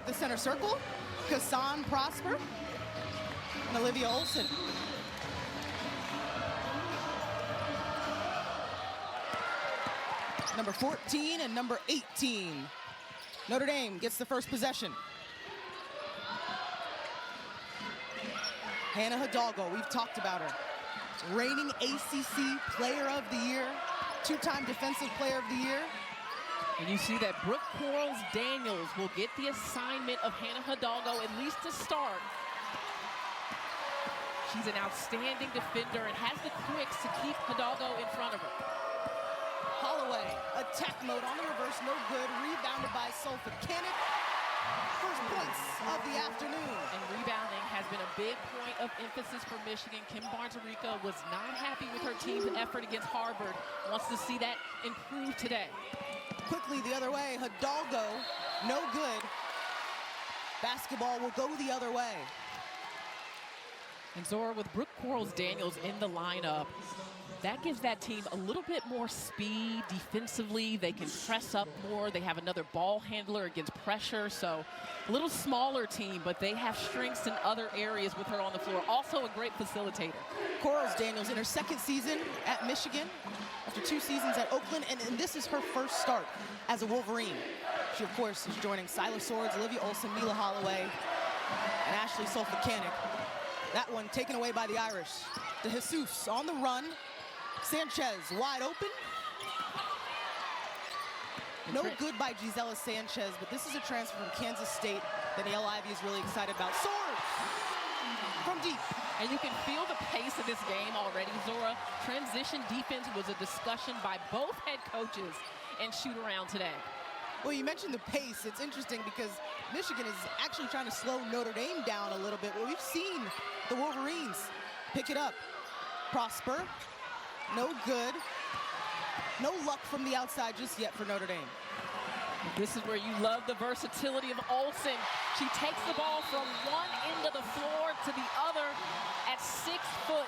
the center circle. Hassan Prosper and Olivia Olson. Number 14 and number 18. Notre Dame gets the first possession. Hannah Hidalgo, we've talked about her. Reigning ACC Player of the Year, two-time Defensive Player of the Year. And you see that Brooke Quarles-Daniels will get the assignment of Hannah Hidalgo, at least to start. She's an outstanding defender and has the quicks to keep Hidalgo in front of her. Holloway, attack mode on the reverse, no good. Rebounded by Sulphur-Cannock. First points of the afternoon. And rebounding has been a big point of emphasis for Michigan. Kim Barnes-Arico was not happy with her team's effort against Harvard. Wants to see that improve today. Quickly the other way, Hidalgo, no good. Basketball will go the other way. And Zora, with Brooke Quarles-Daniels in the lineup, that gives that team a little bit more speed defensively. They can press up more. They have another ball handler against pressure. So a little smaller team, but they have strengths in other areas with her on the floor. Also a great facilitator. Quarles-Daniels in her second season at Michigan after 2 seasons at Oakland, and this is her first start as a Wolverine. She, of course, is joining Silas Swords, Olivia Olson, Mila Holloway, and Ashley Sulphur-Cannock. That one taken away by the Irish. De Jesus on the run. Sanchez wide open. No good by Gisela Sanchez, but this is a transfer from Kansas State that Niele Ivey is really excited about. Swords from deep. And you can feel the pace of this game already, Zora. Transition defense was a discussion by both head coaches and shoot around today. Well, you mentioned the pace. It's interesting because Michigan is actually trying to slow Notre Dame down a little bit. Well, we've seen the Wolverines pick it up. Prosper, no good. No luck from the outside just yet for Notre Dame. This is where you love the versatility of Olson. She takes the ball from one end of the floor to the other at 6 foot.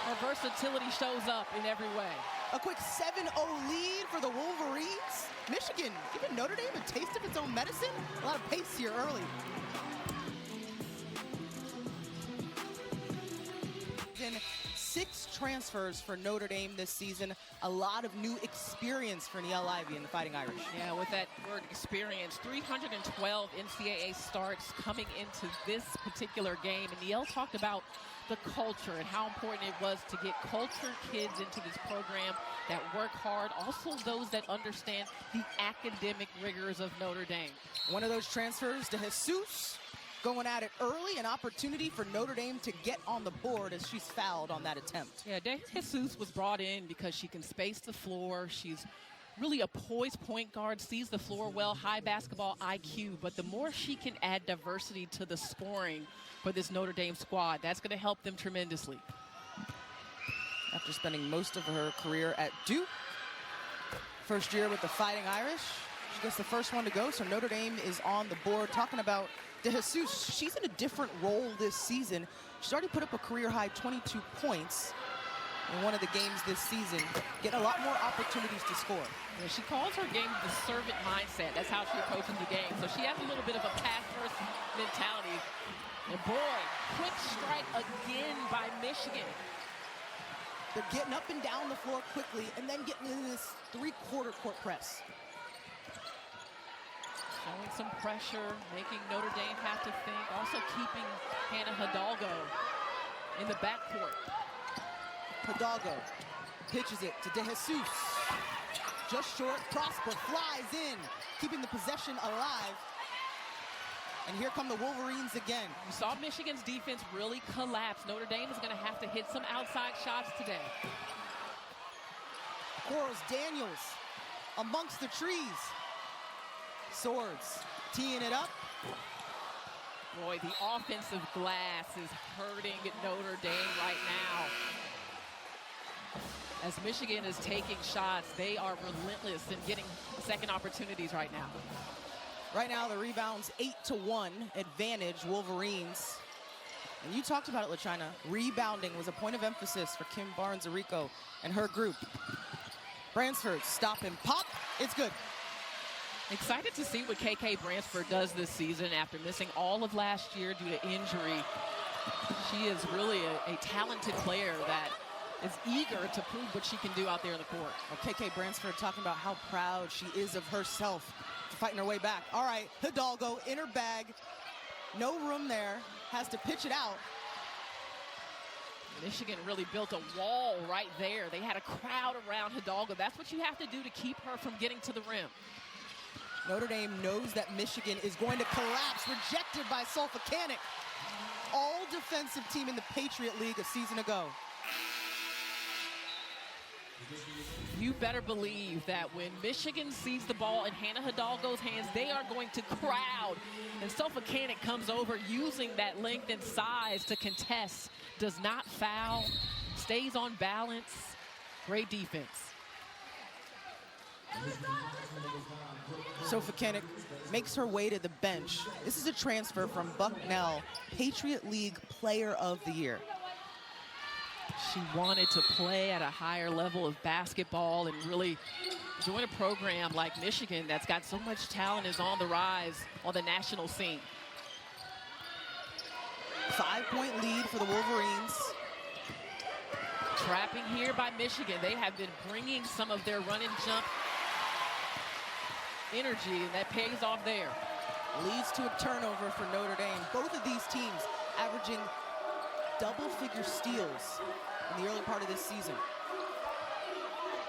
Her versatility shows up in every way. A quick 7-0 lead for the Wolverines. Michigan giving Notre Dame a taste of its own medicine. A lot of pace here early. 6 transfers for Notre Dame this season. A lot of new experience for Niele Ivey and the Fighting Irish. Yeah, with that word experience, 312 NCAA starts coming into this particular game. And Niele talked about the culture and how important it was to get cultured kids into this program that work hard. Also those that understand the academic rigors of Notre Dame. One of those transfers to Jesus. Going at it early, an opportunity for Notre Dame to get on the board as she's fouled on that attempt. Yeah, De Jesus was brought in because she can space the floor. She's really a poised point guard, sees the floor well, high basketball IQ. But the more she can add diversity to the scoring for this Notre Dame squad, that's going to help them tremendously. After spending most of her career at Duke, first year with the Fighting Irish, she gets the first one to go, so Notre Dame is on the board. Talking about De Jesus, she's in a different role this season. She's already put up a career-high 22 points in one of the games this season, getting a lot more opportunities to score. Yeah, she calls her game the servant mindset. That's how she approaches the game. So she has a little bit of a pass-first mentality. And boy, quick strike again by Michigan. They're getting up and down the floor quickly and then getting into this 3/4 court press. Showing some pressure, making Notre Dame have to think. Also keeping Hannah Hidalgo in the backcourt. Hidalgo pitches it to De Jesus. Just short, Prosper flies in, keeping the possession alive. And here come the Wolverines again. You saw Michigan's defense really collapse. Notre Dame is going to have to hit some outside shots today. Quarles-Daniels amongst the trees. Swords teeing it up. Boy, the offensive glass is hurting Notre Dame right now. As Michigan is taking shots, they are relentless in getting second opportunities right now. Right now, the rebound's 8-1 advantage, Wolverines. And you talked about it, LaChina. Rebounding was a point of emphasis for Kim Barnes-Arico and her group. Bransford, stop and pop. It's good. Excited to see what KK Bransford does this season after missing all of last year due to injury. She is really a talented player that is eager to prove what she can do out there in the court. Well, KK Bransford talking about how proud she is of herself, fighting her way back. All right, Hidalgo in her bag. No room there. Has to pitch it out. Michigan really built a wall right there. They had a crowd around Hidalgo. That's what you have to do to keep her from getting to the rim. Notre Dame knows that Michigan is going to collapse. Rejected by Sulphicanic. All defensive team in the Patriot League a season ago. You better believe that when Michigan sees the ball in Hannah Hidalgo's hands, they are going to crowd. And Sulphicanic comes over using that length and size to contest. Does not foul, stays on balance. Great defense. Sulphicanic makes her way to the bench. This is a transfer from Bucknell, Patriot League Player of the Year. She wanted to play at a higher level of basketball and really join a program like Michigan that's got so much talent, is on the rise on the national scene. 5-point lead for the Wolverines. Trapping here by Michigan. They have been bringing some of their run and jump energy, and that pays off there. Leads to a turnover for Notre Dame. Both of these teams averaging double-figure steals in the early part of this season.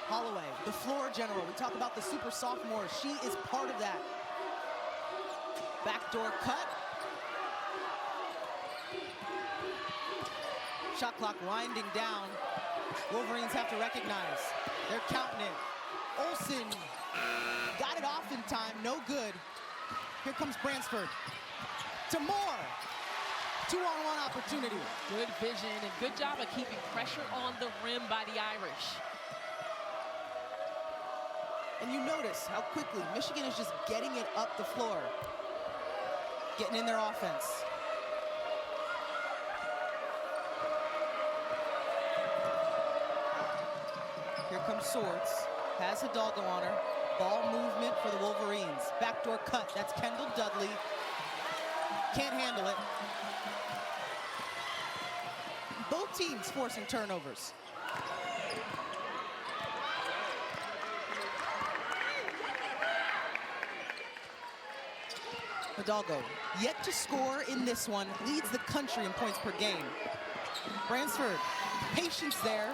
Holloway, the floor general. We talk about the super sophomore. She is part of that. Backdoor cut. Shot clock winding down. Wolverines have to recognize. They're counting it. Olsen got it off in time, no good. Here comes Bransford. To Moore. 2-on-1 opportunity. Good vision and good job of keeping pressure on the rim by the Irish. And you notice how quickly Michigan is just getting it up the floor. Getting in their offense. Here comes Swords. Has Hidalgo on her. Ball movement for the Wolverines. Backdoor cut. That's Kendall Dudley. Can't handle it. Both teams forcing turnovers. Hidalgo, yet to score in this one, leads the country in points per game. Bransford, patience there.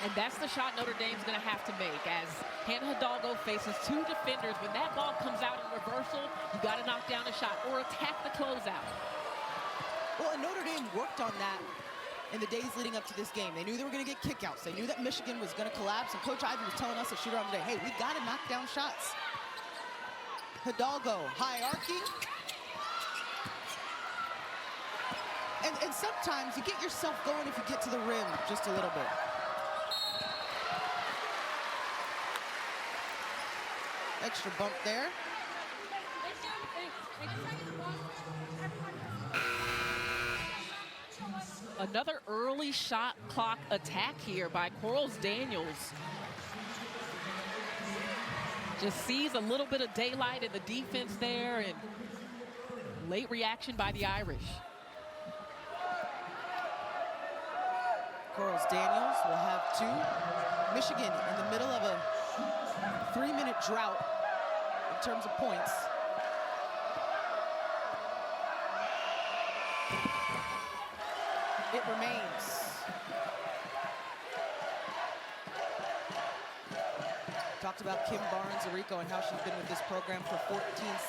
And that's the shot Notre Dame's going to have to make as Hannah Hidalgo faces two defenders. When that ball comes out in reversal, you got to knock down a shot or attack the closeout. Well, and Notre Dame worked on that in the days leading up to this game. They knew they were going to get kickouts. They knew that Michigan was going to collapse, and Coach Ivey was telling us at shoot around today, hey, we got to knock down shots. Hidalgo, hierarchy. And sometimes you get yourself going if you get to the rim just a little bit. Extra bump there. Another early shot clock attack here by Corals Daniels. Just sees a little bit of daylight in the defense there, and late reaction by the Irish. Corals Daniels will have two. Michigan in the middle of a 3-minute drought in terms of points. It remains. Talked about Kim Barnes-Arico and how she's been with this program for 14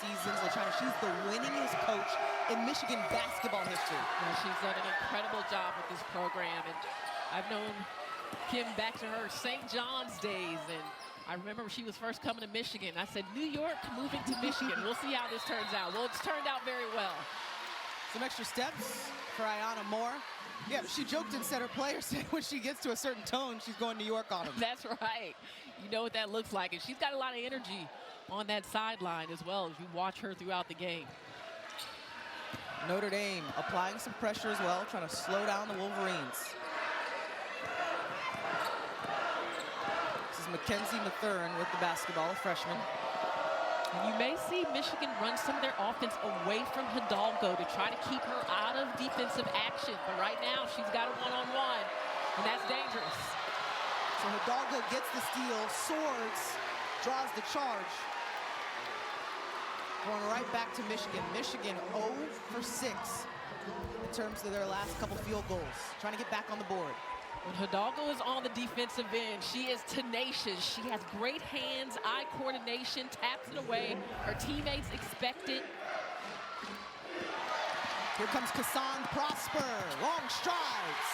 seasons. LaChina, she's the winningest coach in Michigan basketball history. Yeah, she's done an incredible job with this program, and I've known Kim back to her St. John's days, and I remember when she was first coming to Michigan. I said, New York moving to Michigan. We'll see how this turns out. Well, it's turned out very well. Some extra steps for Ayanna Moore. Yeah, she joked and said her players said when she gets to a certain tone, she's going New York on them. That's right. You know what that looks like. And she's got a lot of energy on that sideline as well as you watch her throughout the game. Notre Dame applying some pressure as well, trying to slow down the Wolverines. This is Mackenzie Mathurin with the basketball, a freshman. And you may see Michigan run some of their offense away from Hidalgo to try to keep her out of defensive action. But right now, she's got a one-on-one, and that's dangerous. So Hidalgo gets the steal. Swords draws the charge. Going right back to Michigan. Michigan 0 for 6 in terms of their last couple field goals. Trying to get back on the board. When Hidalgo is on the defensive end, she is tenacious. She has great hands, eye coordination, taps it away. Her teammates expect it. Here comes Kassan Prosper, long strides.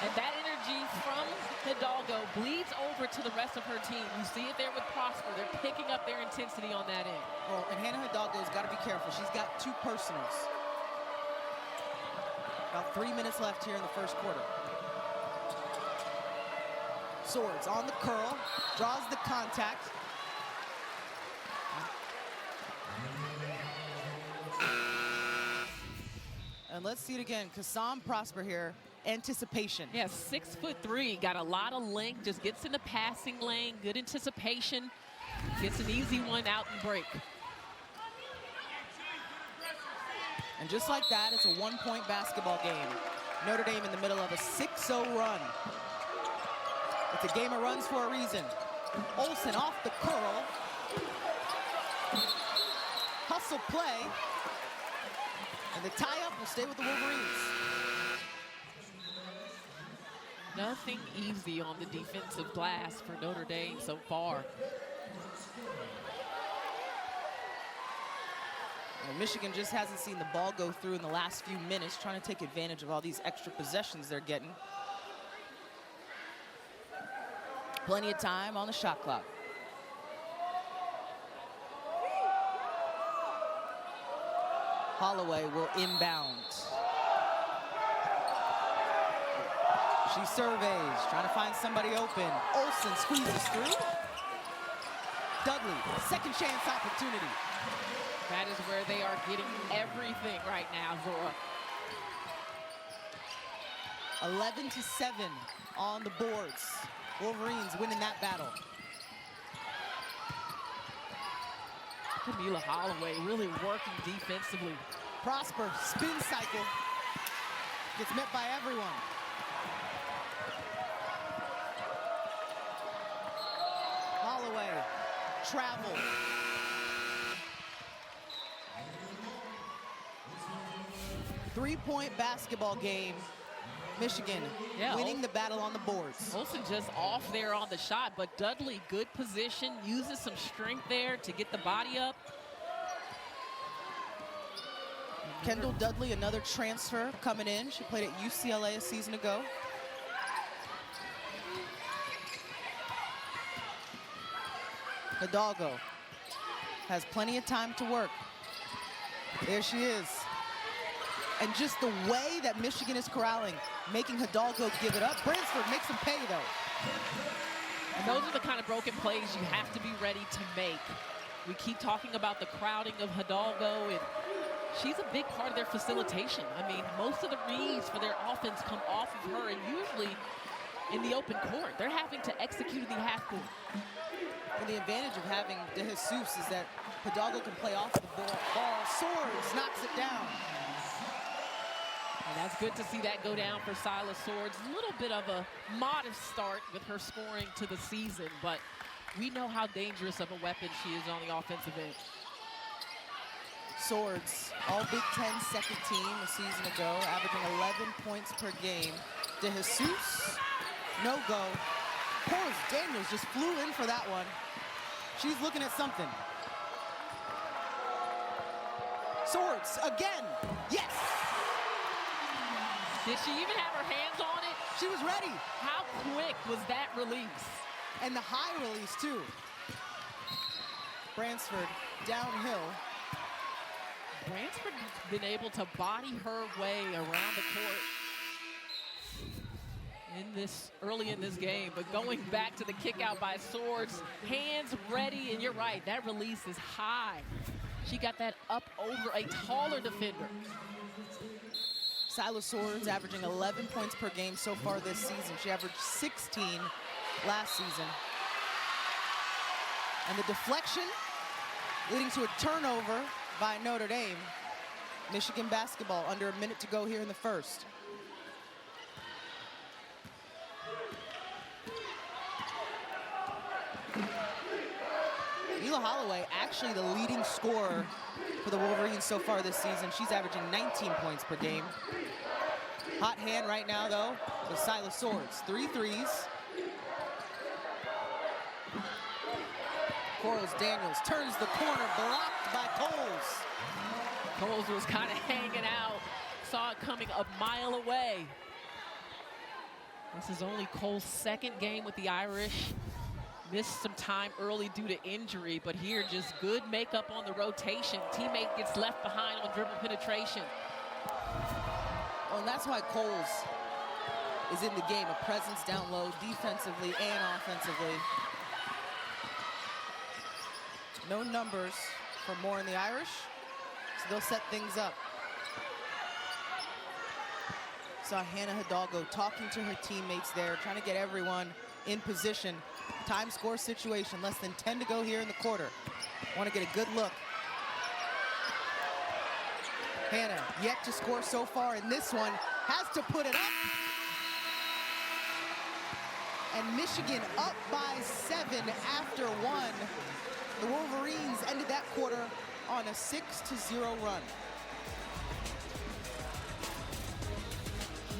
And that energy from Hidalgo bleeds over to the rest of her team. You see it there with Prosper. They're picking up their intensity on that end. Well, and Hannah Hidalgo's got to be careful. She's got 2 personals. About 3 minutes left here in the first quarter. Swords on the curl, draws the contact. And let's see it again. Kassan Prosper here, anticipation. Yeah, 6'3", got a lot of length, just gets in the passing lane, good anticipation, gets an easy one out and break. And just like that, it's a 1-point basketball game. Notre Dame in the middle of a 6-0 run. It's a game of runs for a reason. Olsen off the curl. Hustle play. And the tie-up will stay with the Wolverines. Nothing easy on the defensive glass for Notre Dame so far. Well, Michigan just hasn't seen the ball go through in the last few minutes, trying to take advantage of all these extra possessions they're getting. Plenty of time on the shot clock. Holloway will inbound. She surveys, trying to find somebody open. Olsen squeezes through. Dudley, second chance opportunity. That is where they are getting everything right now, Zora. 11-7 on the boards. Wolverines winning that battle. Camila Holloway really working defensively. Prosper, spin cycle. Gets met by everyone. Holloway, travel. Three-point basketball game. Michigan winning the battle on the boards. Olsen just off there on the shot, but Dudley, good position, uses some strength there to get the body up. Kendall Dudley, another transfer coming in. She played at UCLA a season ago. Hidalgo has plenty of time to work. There she is. And just the way that Michigan is corralling, making Hidalgo give it up. Bransford makes them pay, though. And those are the kind of broken plays you have to be ready to make. We keep talking about the crowding of Hidalgo, and she's a big part of their facilitation. I mean, most of the reads for their offense come off of her, and usually in the open court. They're having to execute in the half court. And the advantage of having De Jesus is that Hidalgo can play off the ball. Swords knocks it down. And that's good to see that go down for Silas Swords. A little bit of a modest start with her scoring to the season, but we know how dangerous of a weapon she is on the offensive end. Swords, all Big Ten second team a season ago, averaging 11 points per game. De Jesus, no go. Porras Daniels just flew in for that one. She's looking at something. Swords again, yes! Did she even have her hands on it? She was ready. How quick was that release? And the high release, too. Bransford downhill. Bransford has been able to body her way around the court early in this game, but going back to the kick out by Swords, hands ready, and you're right, that release is high. She got that up over a taller defender. Silas Swords averaging 11 points per game so far this season. She averaged 16 last season. And the deflection leading to a turnover by Notre Dame. Michigan basketball, under a minute to go here in the first. Mila Holloway, actually the leading scorer for the Wolverines so far this season. She's averaging 19 points per game. Hot hand right now, though, with Silas Swords. 3 threes. Corals Daniels turns the corner, blocked by Coles. Coles was kind of hanging out, saw it coming a mile away. This is only Cole's second game with the Irish. Missed some time early due to injury, but here just good makeup on the rotation. Teammate gets left behind on dribble penetration. Well, and that's why Coles is in the game, a presence down low, defensively and offensively. No numbers for Moore and the Irish, so they'll set things up. Saw Hannah Hidalgo talking to her teammates there, trying to get everyone in position. Time score situation, less than 10 to go here in the quarter. Want to get a good look. Hannah, yet to score so far in this one, has to put it up. And Michigan up by 7 after 1. The Wolverines ended that quarter on a 6-0 run.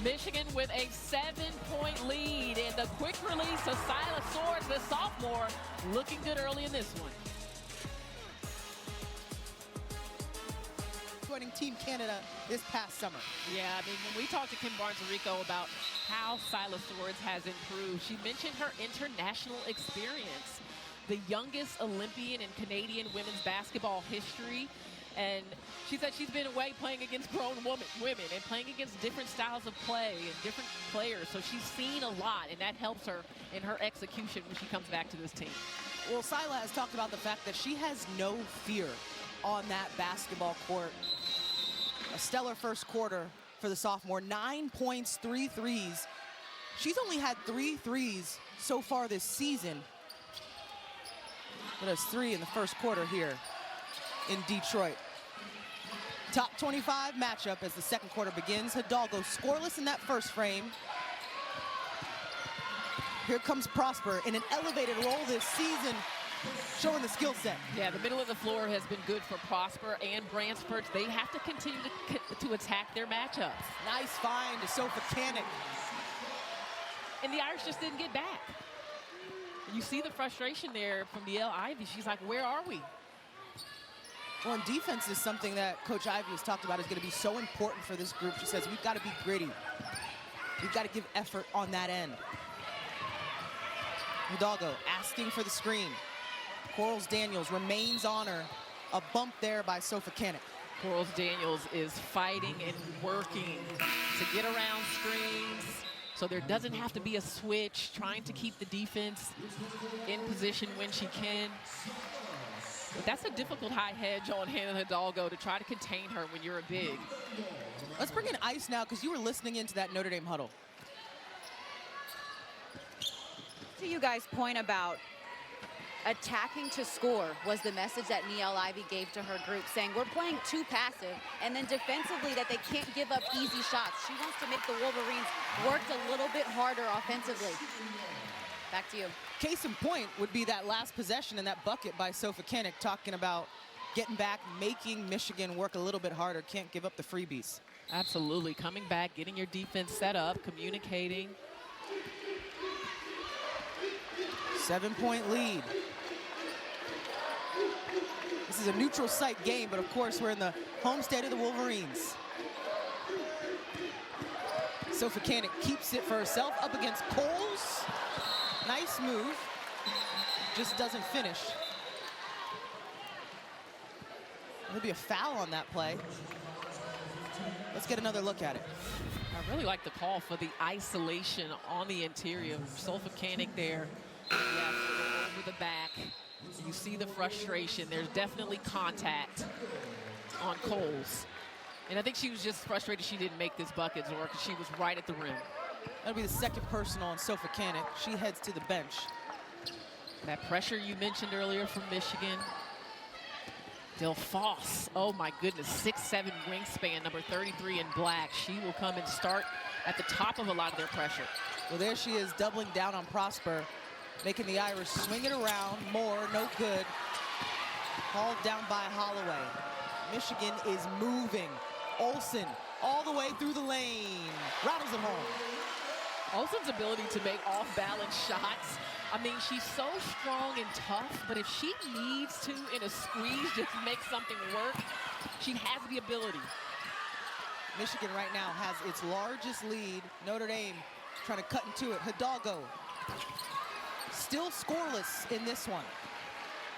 Michigan with a 7-point lead, and the quick release of Silas Swords, the sophomore, looking good early in this one. Joining Team Canada this past summer. Yeah, I mean, when we talked to Kim Barnes-Rico about how Silas Swords has improved, she mentioned her international experience. The youngest Olympian in Canadian women's basketball history. And she said she's been away playing against grown women and playing against different styles of play and different players. So she's seen a lot, and that helps her in her execution when she comes back to this team. Well, Sila has talked about the fact that she has no fear on that basketball court. A stellar first quarter for the sophomore. 9 points, 3 threes. She's only had 3 threes so far this season. But it's 3 in the first quarter here in Detroit. Top 25 matchup as the second quarter begins. Hidalgo scoreless in that first frame. Here comes Prosper in an elevated role this season, showing the skill set. Yeah, the middle of the floor has been good for Prosper and Bransford. They have to continue to attack their matchups. Nice find to Sofa Kanik. And the Irish just didn't get back. You see the frustration there from DeL Ivey. She's like, where are we? Well, and defense is something that Coach Ivey has talked about is going to be so important for this group. She says, we've got to be gritty. We've got to give effort on that end. Hidalgo asking for the screen. Corals Daniels remains on her. A bump there by Sofa Kanik. Corals Daniels is fighting and working to get around screens, so there doesn't have to be a switch, trying to keep the defense in position when she can. But that's a difficult high hedge on Hannah Hidalgo to try to contain her when you're a big. Let's bring in Ice now, because you were listening into that Notre Dame huddle. To you guys' point about attacking to score was the message that DeL Ivey gave to her group, saying we're playing too passive, and then defensively that they can't give up easy shots. She wants to make the Wolverines work a little bit harder offensively. Back to you. Case in point would be that last possession and that bucket by Sofa Kanik, talking about getting back, making Michigan work a little bit harder, can't give up the freebies. Absolutely, coming back, getting your defense set up, communicating. 7-point lead. This is a neutral site game, but of course we're in the home state of the Wolverines. Sofa Kanik keeps it for herself up against Coles. Nice move, just doesn't finish. There'll be a foul on that play. Let's get another look at it. I really like the call for the isolation on the interior. Sofa Kanik there. Yes, over the back. You see the frustration. There's definitely contact on Coles. And I think she was just frustrated she didn't make this bucket, Zora, because she was right at the rim. That'll be the second personal on Sofa Kanik. She heads to the bench. That pressure you mentioned earlier from Michigan. Delfoss, oh my goodness, 6'7" wingspan, number 33 in black. She will come and start at the top of a lot of their pressure. Well, there she is, doubling down on Prosper, making the Irish swing it around. More, no good. Hauled down by Holloway. Michigan is moving. Olsen all the way through the lane. Rattles it home. Olsen's ability to make off-balance shots. I mean, she's so strong and tough, but if she needs to, in a squeeze, just make something work, she has the ability. Michigan right now has its largest lead. Notre Dame trying to cut into it. Hidalgo still scoreless in this one.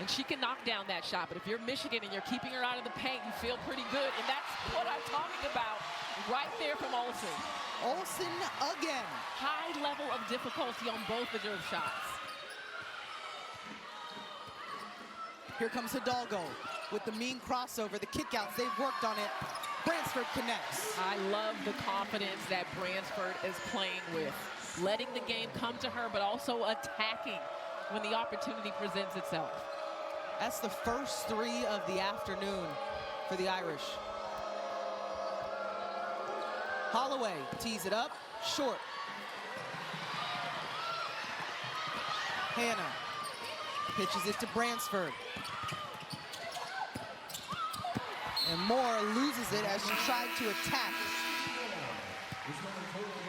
And she can knock down that shot, but if you're Michigan and you're keeping her out of the paint, you feel pretty good. And that's what I'm talking about right there from Olsen. Olsen again. High level of difficulty on both of their shots. Here comes Hidalgo with the mean crossover, the kickouts. They've worked on it. Bransford connects. I love the confidence that Bransford is playing with. Letting the game come to her, but also attacking when the opportunity presents itself. That's the first three of the afternoon for the Irish. Holloway tees it up, short. Hannah pitches it to Bransford. And Moore loses it as she tried to attack.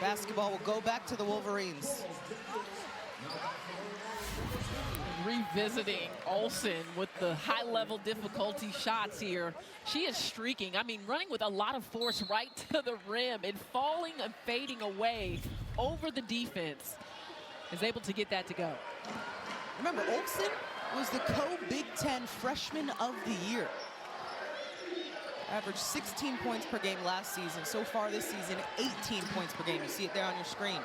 Basketball will go back to the Wolverines. Revisiting Olsen with the high-level difficulty shots here. She is streaking. I mean, running with a lot of force right to the rim and falling and fading away over the defense. Is able to get that to go. Remember, Olsen was the co-Big Ten Freshman of the Year. Averaged 16 points per game last season. So far this season, 18 points per game. You see it there on your screen.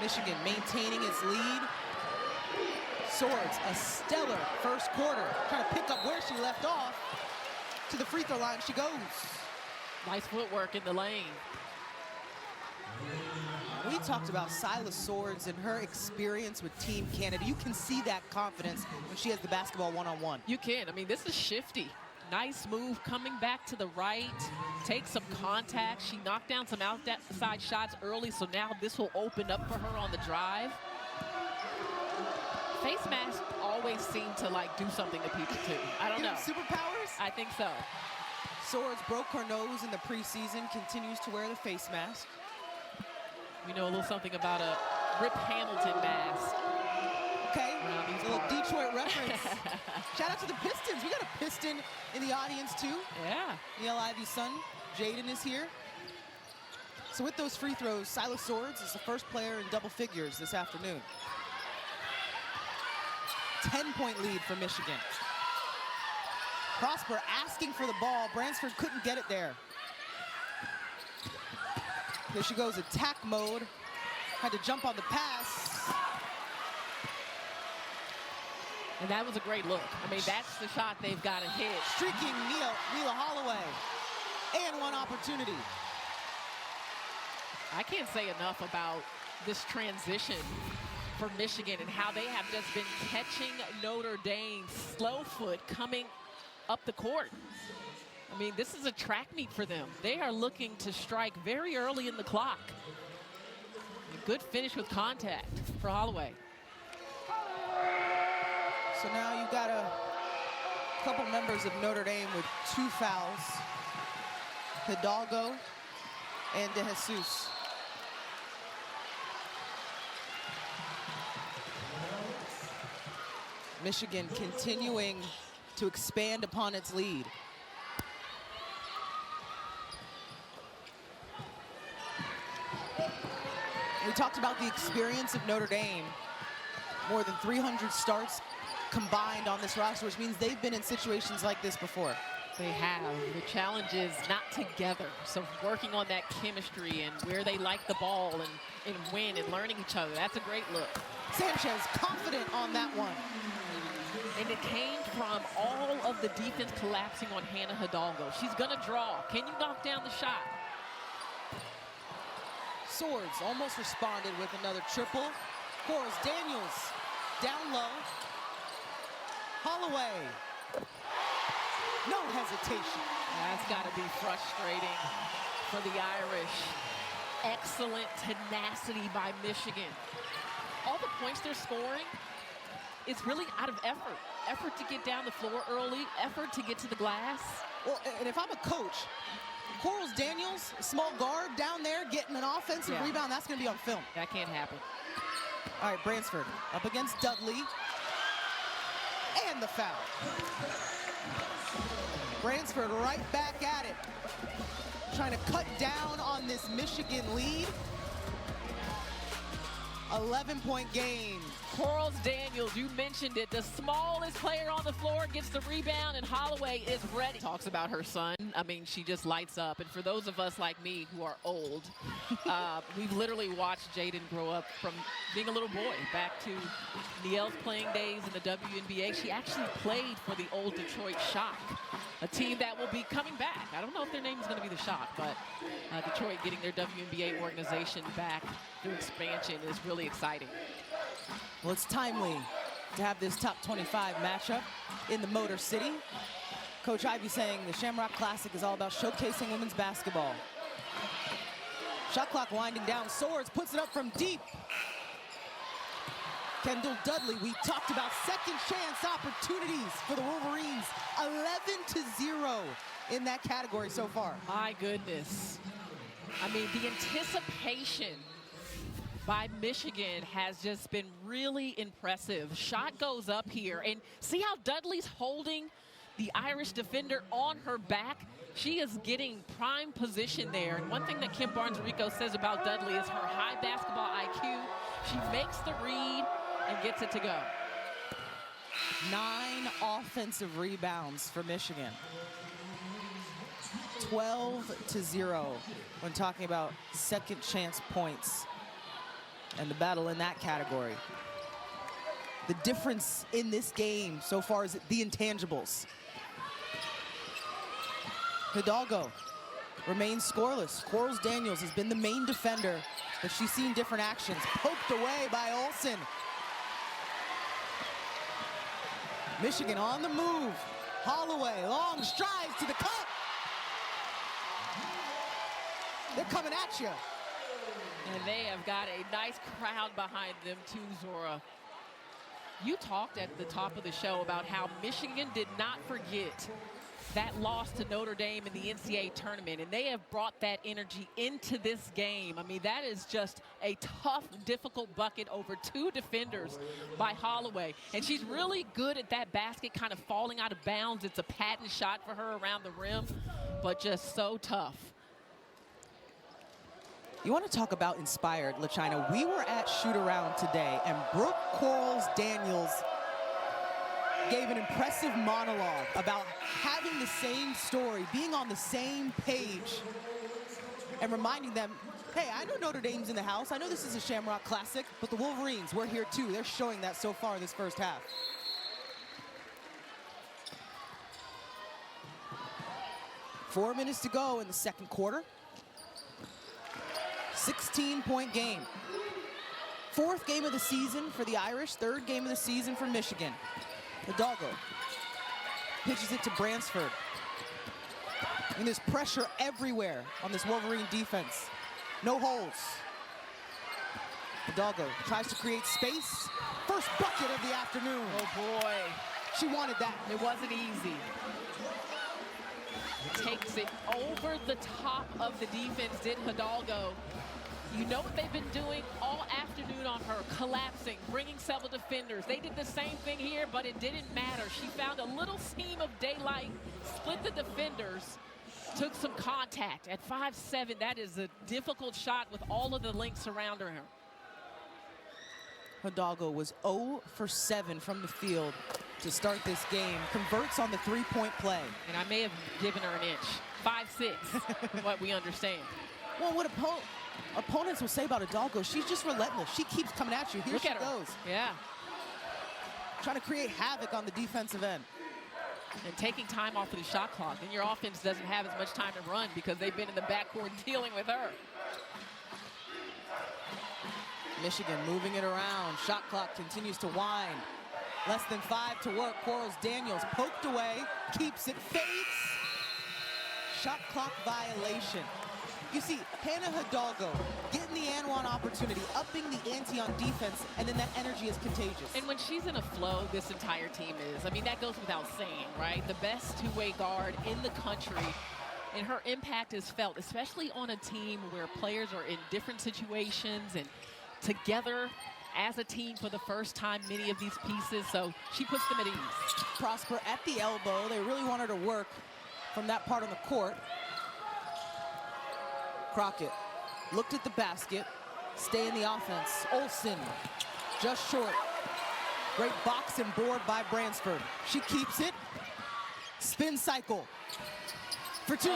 Michigan maintaining its lead. Swords, a stellar first quarter. Trying to pick up where she left off. To the free throw line she goes. Nice footwork in the lane. We talked about Silas Swords and her experience with Team Canada. You can see that confidence when she has the basketball one-on-one. You can. I mean, this is shifty. Nice move coming back to the right. Take some contact. She knocked down some outside shots early, so now this will open up for her on the drive. Face masks always seem to, like, do something to people, too. I don't know. Superpowers? I think so. Swords broke her nose in the preseason, continues to wear the face mask. We know a little something about a Rip Hamilton mask. Okay, a little Detroit reference. Shout out to the Pistons. We got a Piston in the audience too. Yeah. Neil Ivy's son, Jaden, is here. So with those free throws, Silas Swords is the first player in double figures this afternoon. 10-point lead for Michigan. Prosper asking for the ball. Bransford couldn't get it there. There she goes, attack mode. Had to jump on the pass. And that was a great look. I mean, that's the shot they've got to hit. Streaking Mila Holloway. And one opportunity. I can't say enough about this transition for Michigan and how they have just been catching Notre Dame slow foot coming up the court. I mean, this is a track meet for them. They are looking to strike very early in the clock. A good finish with contact for Holloway. So now you've got a couple members of Notre Dame with 2 fouls. Hidalgo and De Jesus. Michigan continuing to expand upon its lead. We talked about the experience of Notre Dame. More than 300 starts combined on this roster, which means they've been in situations like this before. They have. The challenge is not together. So working on that chemistry and where they like the ball and win and learning each other. That's a great look. Sanchez confident on that one. And it came from all of the defense collapsing on Hannah Hidalgo. She's gonna draw. Can you knock down the shot? Swords almost responded with another triple. Cores Daniels down low. Holloway. No hesitation. That's got to be frustrating for the Irish. Excellent tenacity by Michigan. All the points they're scoring, it's really out of effort. Effort to get down the floor early, effort to get to the glass. Well, and if I'm a coach, Corals Daniels, small guard down there getting an offensive rebound, that's going to be on film. That can't happen. All right, Bransford up against Dudley. And the foul. Bransford right back at it. Trying to cut down on this Michigan lead. 11-point game. Corals Daniels, you mentioned it. The smallest player on the floor gets the rebound, and Holloway is ready. Talks about her son. I mean, she just lights up. And for those of us like me who are old, we've literally watched Jaden grow up from being a little boy back to Nielle's playing days in the WNBA. She actually played for the old Detroit Shock, a team that will be coming back. I don't know if their name is going to be the Shock, but Detroit getting their WNBA organization back through expansion is really exciting. Well, it's timely to have this top 25 matchup in the Motor City. Coach Ivey saying the Shamrock Classic is all about showcasing women's basketball. Shot clock winding down. Swords puts it up from deep. Kendall Dudley, we talked about second chance opportunities for the Wolverines. 11-0 in that category so far. My goodness. I mean, the anticipation by Michigan has just been really impressive. Shot goes up here, and see how Dudley's holding the Irish defender on her back? She is getting prime position there. And one thing that Kim Barnes-Rico says about Dudley is her high basketball IQ. She makes the read and gets it to go. 9 offensive rebounds for Michigan. 12-0 when talking about second chance points and the battle in that category. The difference in this game so far is the intangibles. Hidalgo remains scoreless. Corals Daniels has been the main defender, but she's seen different actions. Poked away by Olsen. Michigan on the move. Holloway, long strides to the cup. They're coming at you. And they have got a nice crowd behind them too, Zora. You talked at the top of the show about how Michigan did not forget that loss to Notre Dame in the NCAA tournament, and they have brought that energy into this game. I mean, that is just a tough, difficult bucket over 2 defenders by Holloway. And she's really good at that basket kind of falling out of bounds. It's a patent shot for her around the rim, but just so tough. You want to talk about inspired, LaChina? We were at shoot-around today, and Brooke Corals Daniels gave an impressive monologue about having the same story, being on the same page, and reminding them, hey, I know Notre Dame's in the house. I know this is a Shamrock Classic, but the Wolverines, we're here too. They're showing that so far this first half. Four minutes to go in the second quarter. 16-point game. 4th game of the season for the Irish, 3rd game of the season for Michigan. Hidalgo pitches it to Bransford. And there's pressure everywhere on this Wolverine defense. No holes. Hidalgo tries to create space. First bucket of the afternoon. Oh boy. She wanted that. It wasn't easy. Takes it over the top of the defense, did Hidalgo. You know what they've been doing all afternoon on her, collapsing, bringing several defenders. They did the same thing here, but it didn't matter. She found a little seam of daylight, split the defenders, took some contact. At 5'7", that is a difficult shot with all of the length surrounding her. Hidalgo was 0 for 7 from the field to start this game. Converts on the 3-point play. And I may have given her an inch. 5'6", from what we understand. Well, what opponents will say about Hidalgo, she's just relentless. She keeps coming at you. Here she goes. Yeah. Trying to create havoc on the defensive end. And taking time off of the shot clock. And your offense doesn't have as much time to run because they've been in the backcourt dealing with her. Michigan moving it around. Shot clock continues to wind. Less than 5 to work. Quarles Daniels poked away, keeps it, fades. Shot clock violation. You see Hannah Hidalgo getting the and one opportunity, upping the ante on defense, and then that energy is contagious. And when she's in a flow, this entire team is. I mean, that goes without saying, right? The best two-way guard in the country, and her impact is felt, especially on a team where players are in different situations and together as a team for the first time, many of these pieces, so she puts them at ease. Prosper at the elbow. They really want her to work from that part on the court. Crockett looked at the basket, stay in the offense. Olsen just short. Great box and board by Bransford. She keeps it. Spin cycle for 2.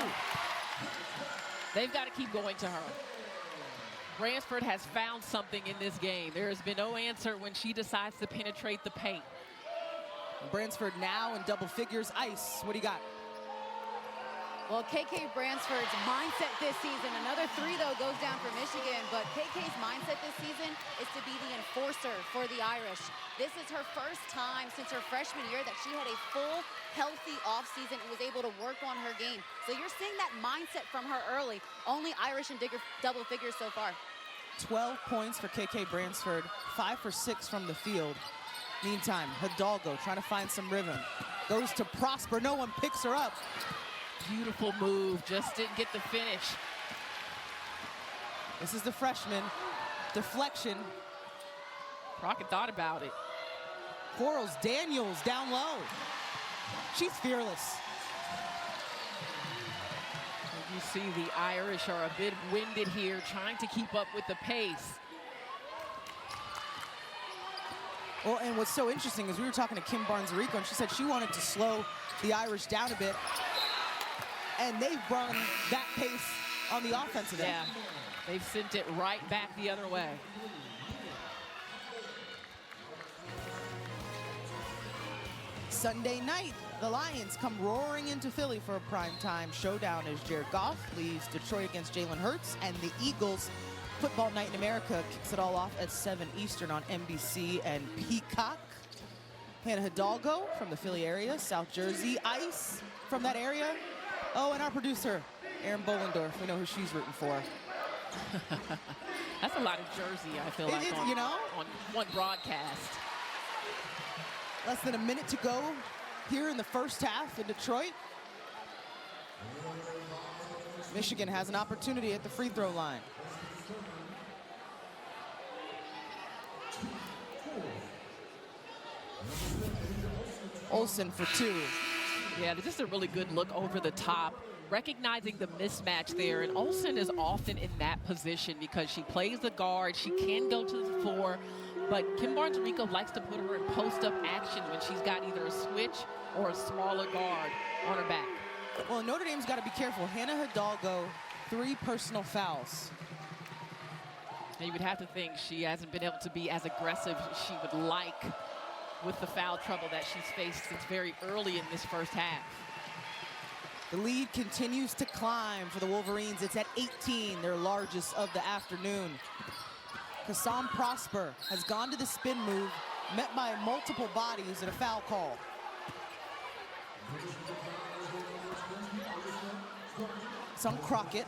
They've got to keep going to her. Bransford has found something in this game. There has been no answer when she decides to penetrate the paint. Bransford now in double figures. Ice, what do you got? Well, KK Bransford's mindset this season, another 3 though goes down for Michigan, but KK's mindset this season is to be the enforcer for the Irish. This is her first time since her freshman year that she had a full, healthy offseason and was able to work on her game. So you're seeing that mindset from her early. Only Irish in double figures so far. 12 points for KK Bransford, 5 for 6 from the field. Meantime, Hidalgo trying to find some rhythm. Goes to Prosper, no one picks her up. Beautiful move, just didn't get the finish. This is the freshman. Deflection. Crockett thought about it. Quarles Daniels down low. She's fearless. You see the Irish are a bit winded here, trying to keep up with the pace. Well, and what's so interesting is we were talking to Kim Barnes-Rico, and she said she wanted to slow the Irish down a bit. And they've brought that pace on the offensive end. Yeah, they've sent it right back the other way. Sunday night, the Lions come roaring into Philly for a primetime showdown as Jared Goff leaves Detroit against Jalen Hurts, and the Eagles Football Night in America kicks it all off at 7 Eastern on NBC and Peacock. Hannah Hidalgo from the Philly area, South Jersey. Ice from that area. Oh, and our producer, Aaron Bollendorf. We know who she's rooting for. That's a lot of jersey, I feel like, on, you know? on one broadcast. Less than a minute to go here in the first half in Detroit. Michigan has an opportunity at the free throw line. Olsen for 2. Yeah, just a really good look over the top, recognizing the mismatch there. And Olsen is often in that position because she plays the guard. She can go to the floor, but Kim Barnes-Rico likes to put her in post-up action when she's got either a switch or a smaller guard on her back. Well, Notre Dame's got to be careful. Hannah Hidalgo, 3 personal fouls. And you would have to think she hasn't been able to be as aggressive as she would like with the foul trouble that she's faced since very early in this first half. The lead continues to climb for the Wolverines. It's at 18, their largest of the afternoon. Kassam Prosper has gone to the spin move, met by multiple bodies and a foul call. Some Crockett.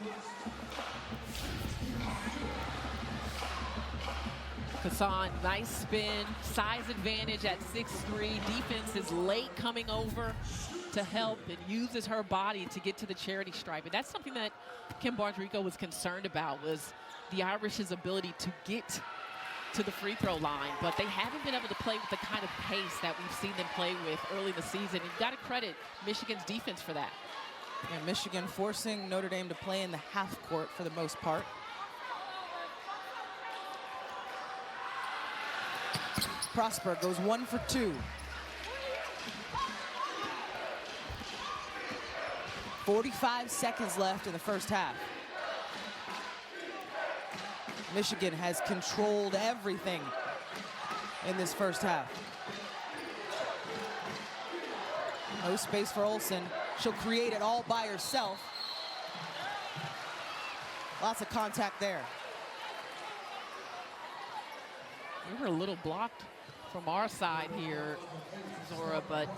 Kassan, nice spin, size advantage at 6'3". Defense is late coming over to help and uses her body to get to the charity stripe. And that's something that Kim Barnes-Rico was concerned about, was the Irish's ability to get to the free throw line. But they haven't been able to play with the kind of pace that we've seen them play with early in the season. And you've got to credit Michigan's defense for that. And Michigan forcing Notre Dame to play in the half court for the most part. Prosper goes 1 for 2. 45 seconds left in the first half. Michigan has controlled everything in this first half. No space for Olsen. She'll create it all by herself. Lots of contact there. We were a little blocked from our side here, Zora, but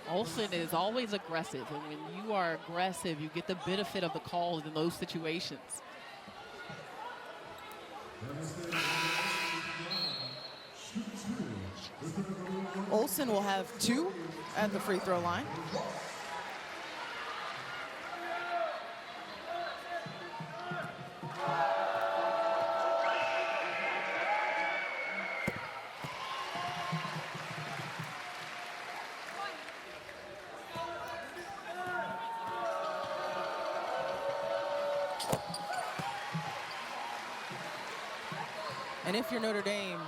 Olsen is always aggressive. And when you are aggressive, you get the benefit of the calls in those situations. Olsen will have 2 at the free throw line. And if you're Notre Dame,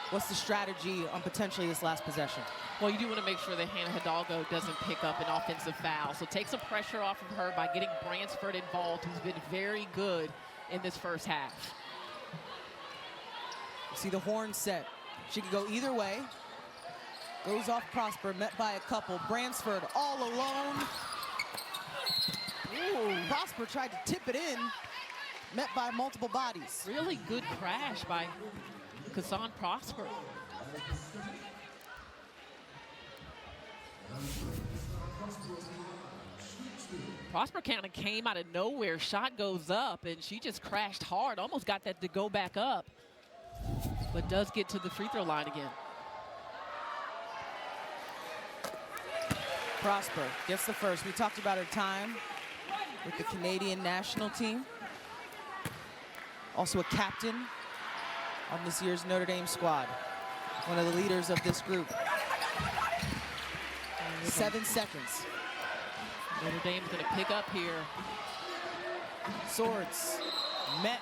what's the strategy on potentially this last possession? Well, you do want to make sure that Hannah Hidalgo doesn't pick up an offensive foul. So take some pressure off of her by getting Bransford involved, who's been very good in this first half. See the horn set. She could go either way. Goes off Prosper, met by a couple. Bransford all alone. Ooh. Prosper tried to tip it in, met by multiple bodies. Really good crash by Kassan Prosper. Prosper kind of came out of nowhere. Shot goes up, and she just crashed hard. Almost got that to go back up, but does get to the free throw line again. Prosper gets the first. We talked about her time with the Canadian national team. Also a captain on this year's Notre Dame squad. One of the leaders of this group. 7 seconds. Notre Dame's going to pick up here. Swords met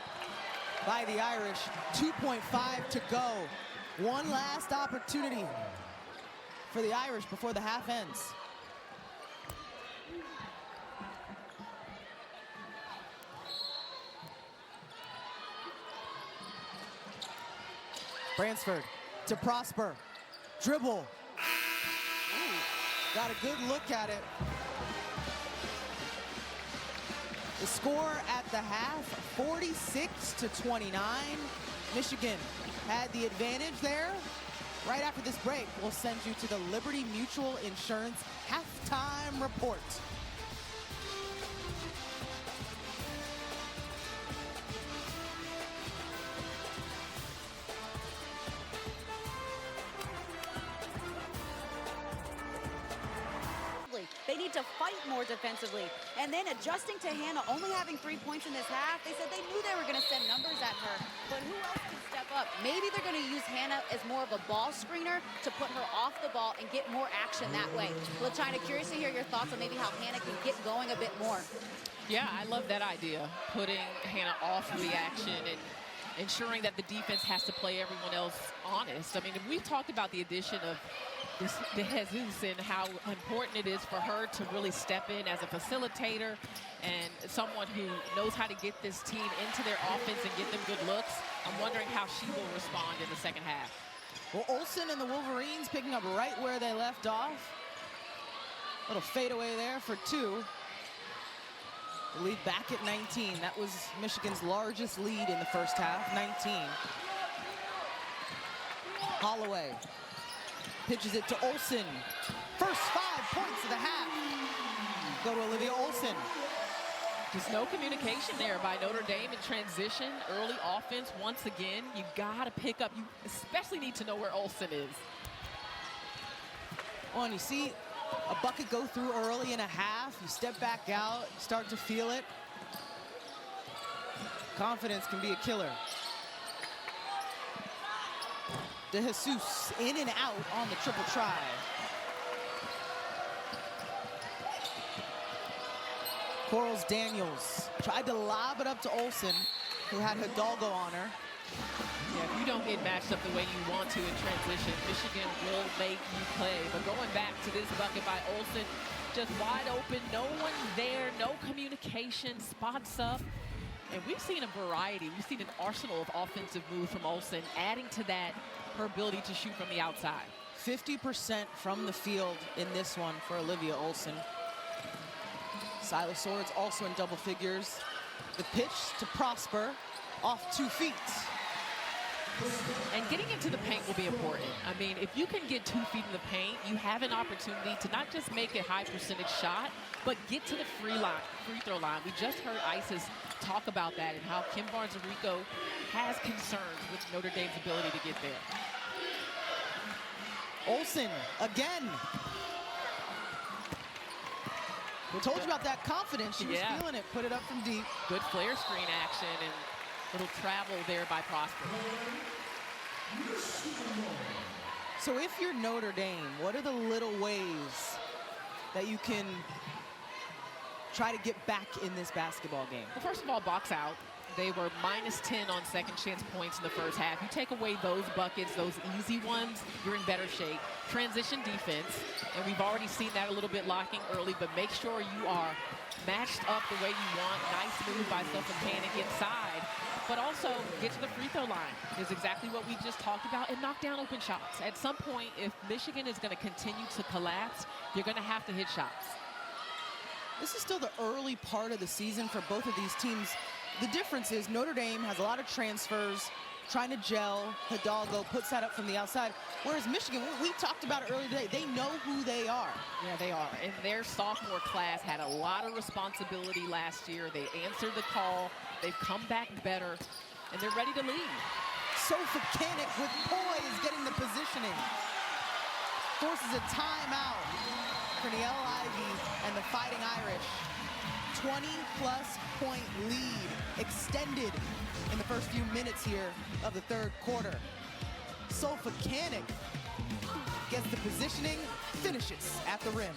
by the Irish. 2.5 to go. One last opportunity for the Irish before the half ends. Bransford to Prosper. Dribble. Ooh, got a good look at it. The score at the half, 46-29. Michigan had the advantage there. Right after this break, we'll send you to the Liberty Mutual Insurance halftime report. They need to fight more defensively. And then adjusting to Hannah only having 3 points in this half, they said they knew they were going to send numbers at her. But who else can step up? Maybe they're going to use Hannah as more of a ball screener to put her off the ball and get more action that way. LaChina, curious to hear your thoughts on maybe how Hannah can get going a bit more. Yeah, I love that idea, putting Hannah off of the action and ensuring that the defense has to play everyone else honest. I mean, we've talked about the addition of De Jesus and how important it is for her to really step in as a facilitator and someone who knows how to get this team into their offense and get them good looks. I'm wondering how she will respond in the second half. Well, Olsen and the Wolverines picking up right where they left off. Little fadeaway there for 2. The lead back at 19. That was Michigan's largest lead in the first half, 19. Holloway pitches it to Olsen. First 5 points of the half go to Olivia Olsen. Just no communication there by Notre Dame in transition. Early offense, once again, you gotta pick up. You especially need to know where Olsen is. Well, and you see a bucket go through early in a half. You step back out, start to feel it. Confidence can be a killer. De Jesus in and out on the triple try. Corals Daniels tried to lob it up to Olsen, who had Hidalgo on her. Yeah, if you don't get matched up the way you want to in transition, Michigan will make you play. But going back to this bucket by Olsen, just wide open, no one there, no communication, spots up. And we've seen a variety. We've seen an arsenal of offensive moves from Olsen, adding to that her ability to shoot from the outside. 50% from the field in this one for Olivia Olsen. Silas Swords also in double figures. The pitch to Prosper off 2 feet. And getting into the paint will be important. I mean, if you can get 2 feet in the paint, you have an opportunity to not just make a high percentage shot, but get to the free throw line. We just heard Isis talk about that and how Kim Barnes-Arico has concerns with Notre Dame's ability to get there. Olsen again. We told you about that confidence. She was feeling it. Put it up from deep. Good flare screen action and little travel there by Prosper. So if you're Notre Dame, what are the little ways that you can try to get back in this basketball game? Well, first of all, box out. They were -10 on second chance points in the first half. You take away those buckets, those easy ones, you're in better shape. Transition defense, and we've already seen that a little bit locking early, but make sure you are matched up the way you want. Nice move by Sophisticated inside, but also get to the free throw line is exactly what we just talked about, and knock down open shots. At some point, if Michigan is going to continue to collapse, you're going to have to hit shots. This is still the early part of the season for both of these teams. The difference is Notre Dame has a lot of transfers, trying to gel. Hidalgo puts that up from the outside. Whereas Michigan, we talked about it earlier today, they know who they are. Yeah, they are. And their sophomore class had a lot of responsibility last year. They answered the call. They've come back better, and they're ready to lead. Sophisticated with poise, getting the positioning. Forces a timeout for Niele Ivey and the Fighting Irish. 20-plus point lead extended in the first few minutes here of the third quarter. Sophisticated gets the positioning, finishes at the rim.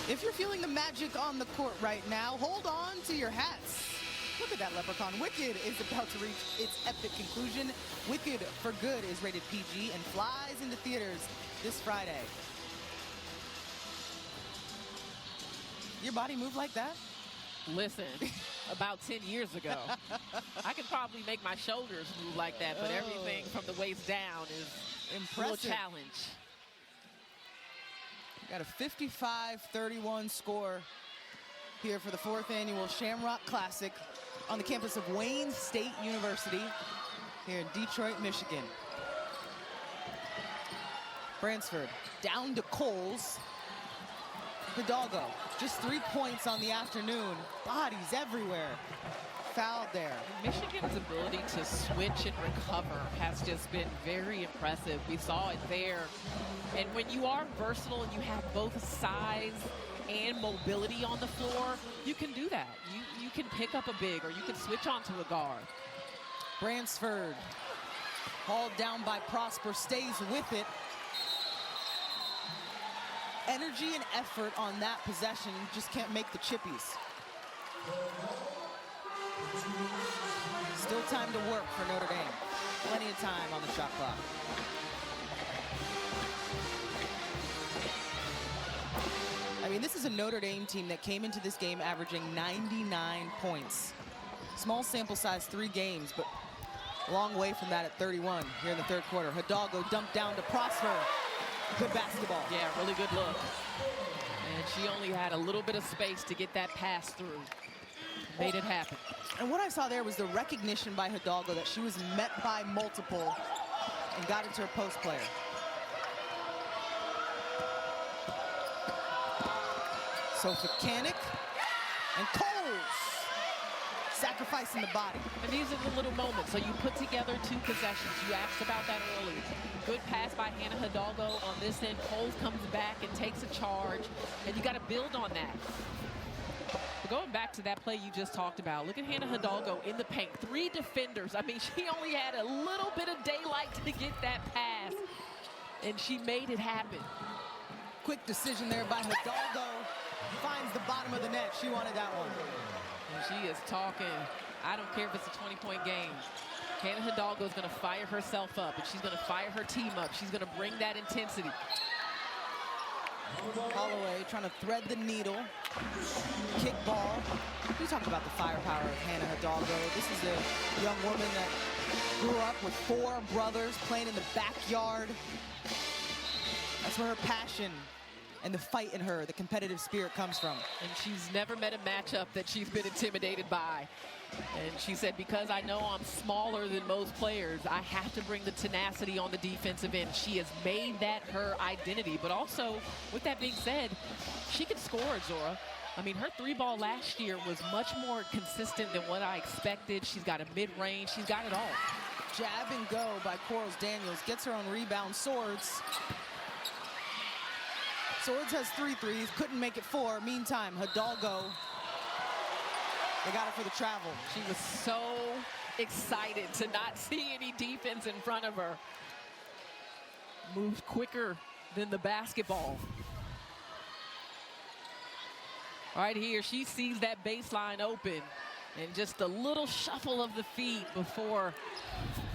If you're feeling the magic on the court right now, hold on to your hats. Look at that leprechaun. Wicked is about to reach its epic conclusion. Wicked for Good is rated PG and flies into theaters this Friday. Your body move like that? Listen, about 10 years ago, I could probably make my shoulders move like that, but everything from the waist down is impressive. A little challenge. Got a 55-31 score here for the 4th annual Shamrock Classic on the campus of Wayne State University here in Detroit, Michigan. Bransford down to Coles. Hidalgo, just 3 points on the afternoon. Bodies everywhere. Fouled there. Michigan's ability to switch and recover has just been very impressive. We saw it there. And when you are versatile and you have both size and mobility on the floor, you can do that. You can pick up a big, or you can switch onto a guard. Bransford, hauled down by Prosper, stays with it. Energy and effort on that possession, just can't make the chippies. Still time to work for Notre Dame. Plenty of time on the shot clock. I mean, this is a Notre Dame team that came into this game averaging 99 points. Small sample size, 3 games, but a long way from that at 31 here in the third quarter. Hidalgo dumped down to Prosper. Good basketball. Yeah, really good look. And she only had a little bit of space to get that pass through. Made it happen. And what I saw there was the recognition by Hidalgo that she was met by multiple and got into her post player. Sophisticated and Coles sacrificing the body. And these are the little moments. So you put together 2 possessions. You asked about that earlier. Good pass by Hannah Hidalgo on this end. Coles comes back and takes a charge, and you got to build on that. But going back to that play you just talked about, look at Hannah Hidalgo in the paint. 3 defenders. I mean, she only had a little bit of daylight to get that pass, and she made it happen. Quick decision there by Hidalgo. Finds the bottom of the net. She wanted that one. And she is talking. I don't care if it's a 20-point game. Hannah Hidalgo is going to fire herself up, and she's going to fire her team up. She's going to bring that intensity. Holloway trying to thread the needle. Kick ball. We talked about the firepower of Hannah Hidalgo. This is a young woman that grew up with 4 brothers playing in the backyard. That's where her passion and the fight in her, the competitive spirit comes from. And she's never met a matchup that she's been intimidated by. And she said, because I know I'm smaller than most players, I have to bring the tenacity on the defensive end. She has made that her identity. But also, with that being said, she can score, Zora. I mean, her three-ball last year was much more consistent than what I expected. She's got a mid-range. She's got it all. Jab and go by Quarles Daniels. Gets her own rebound. Swords. Swords has 3 threes. Couldn't make it 4. Meantime, Hidalgo. They got it for the travel. She was so excited to not see any defense in front of her. Moved quicker than the basketball. Right here, she sees that baseline open. And just a little shuffle of the feet before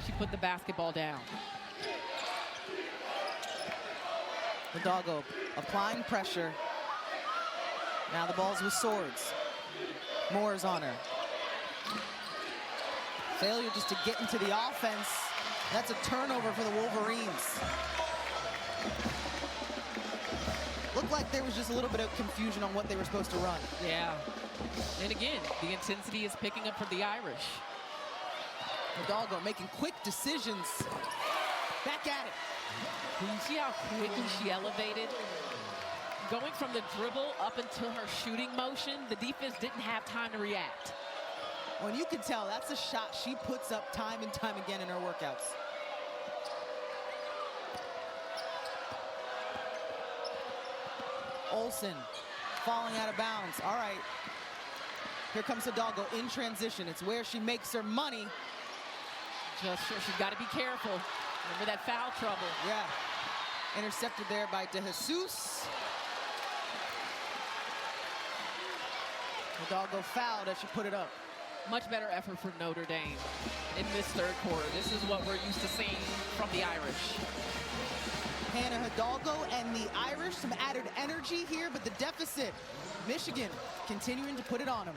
she put the basketball down. Hidalgo applying pressure. Now the ball's with Swords. Moore's on her. Failure just to get into the offense. That's a turnover for the Wolverines. Looked like there was just a little bit of confusion on what they were supposed to run. Yeah. And again, the intensity is picking up for the Irish. Hidalgo making quick decisions. Back at it. Do you see how quickly she elevated? Going from the dribble up into her shooting motion, the defense didn't have time to react. Well, and you can tell that's a shot she puts up time and time again in her workouts. Olsen falling out of bounds. All right. Here comes Hidalgo in transition. It's where she makes her money. Just sure she's got to be careful. Remember that foul trouble. Yeah. Intercepted there by De Jesus. Hidalgo fouled as she put it up. Much better effort from Notre Dame in this third quarter. This is what we're used to seeing from the Irish. Hannah Hidalgo and the Irish, some added energy here, but the deficit, Michigan continuing to put it on them.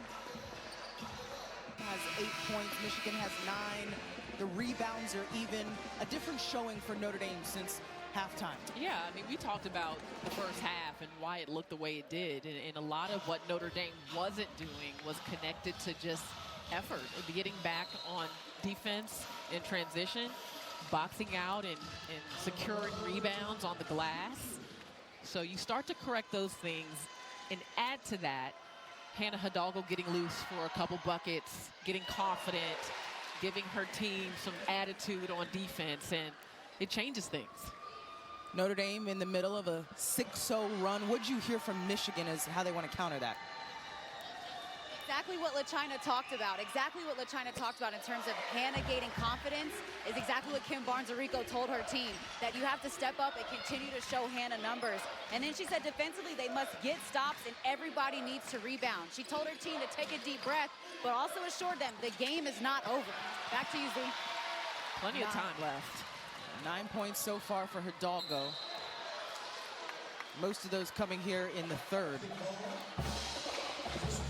Has 8 points, Michigan has 9. The rebounds are even. A different showing for Notre Dame since halftime. Yeah, I mean, we talked about the first half and why it looked the way it did. And a lot of what Notre Dame wasn't doing was connected to just effort, getting back on defense in transition, boxing out and securing rebounds on the glass. So you start to correct those things and add to that Hannah Hidalgo getting loose for a couple buckets, getting confident, giving her team some attitude on defense, and it changes things. Notre Dame in the middle of a 6-0 run. What'd you hear from Michigan as how they want to counter that? Exactly what LaChina talked about. Exactly what LaChina talked about in terms of Hannah gaining confidence is exactly what Kim Barnes-Arico told her team, that you have to step up and continue to show Hannah numbers. And then she said defensively they must get stops and everybody needs to rebound. She told her team to take a deep breath, but also assured them the game is not over. Back to you, Z. Plenty of time left. 9 points so far for Hidalgo. Most of those coming here in the third.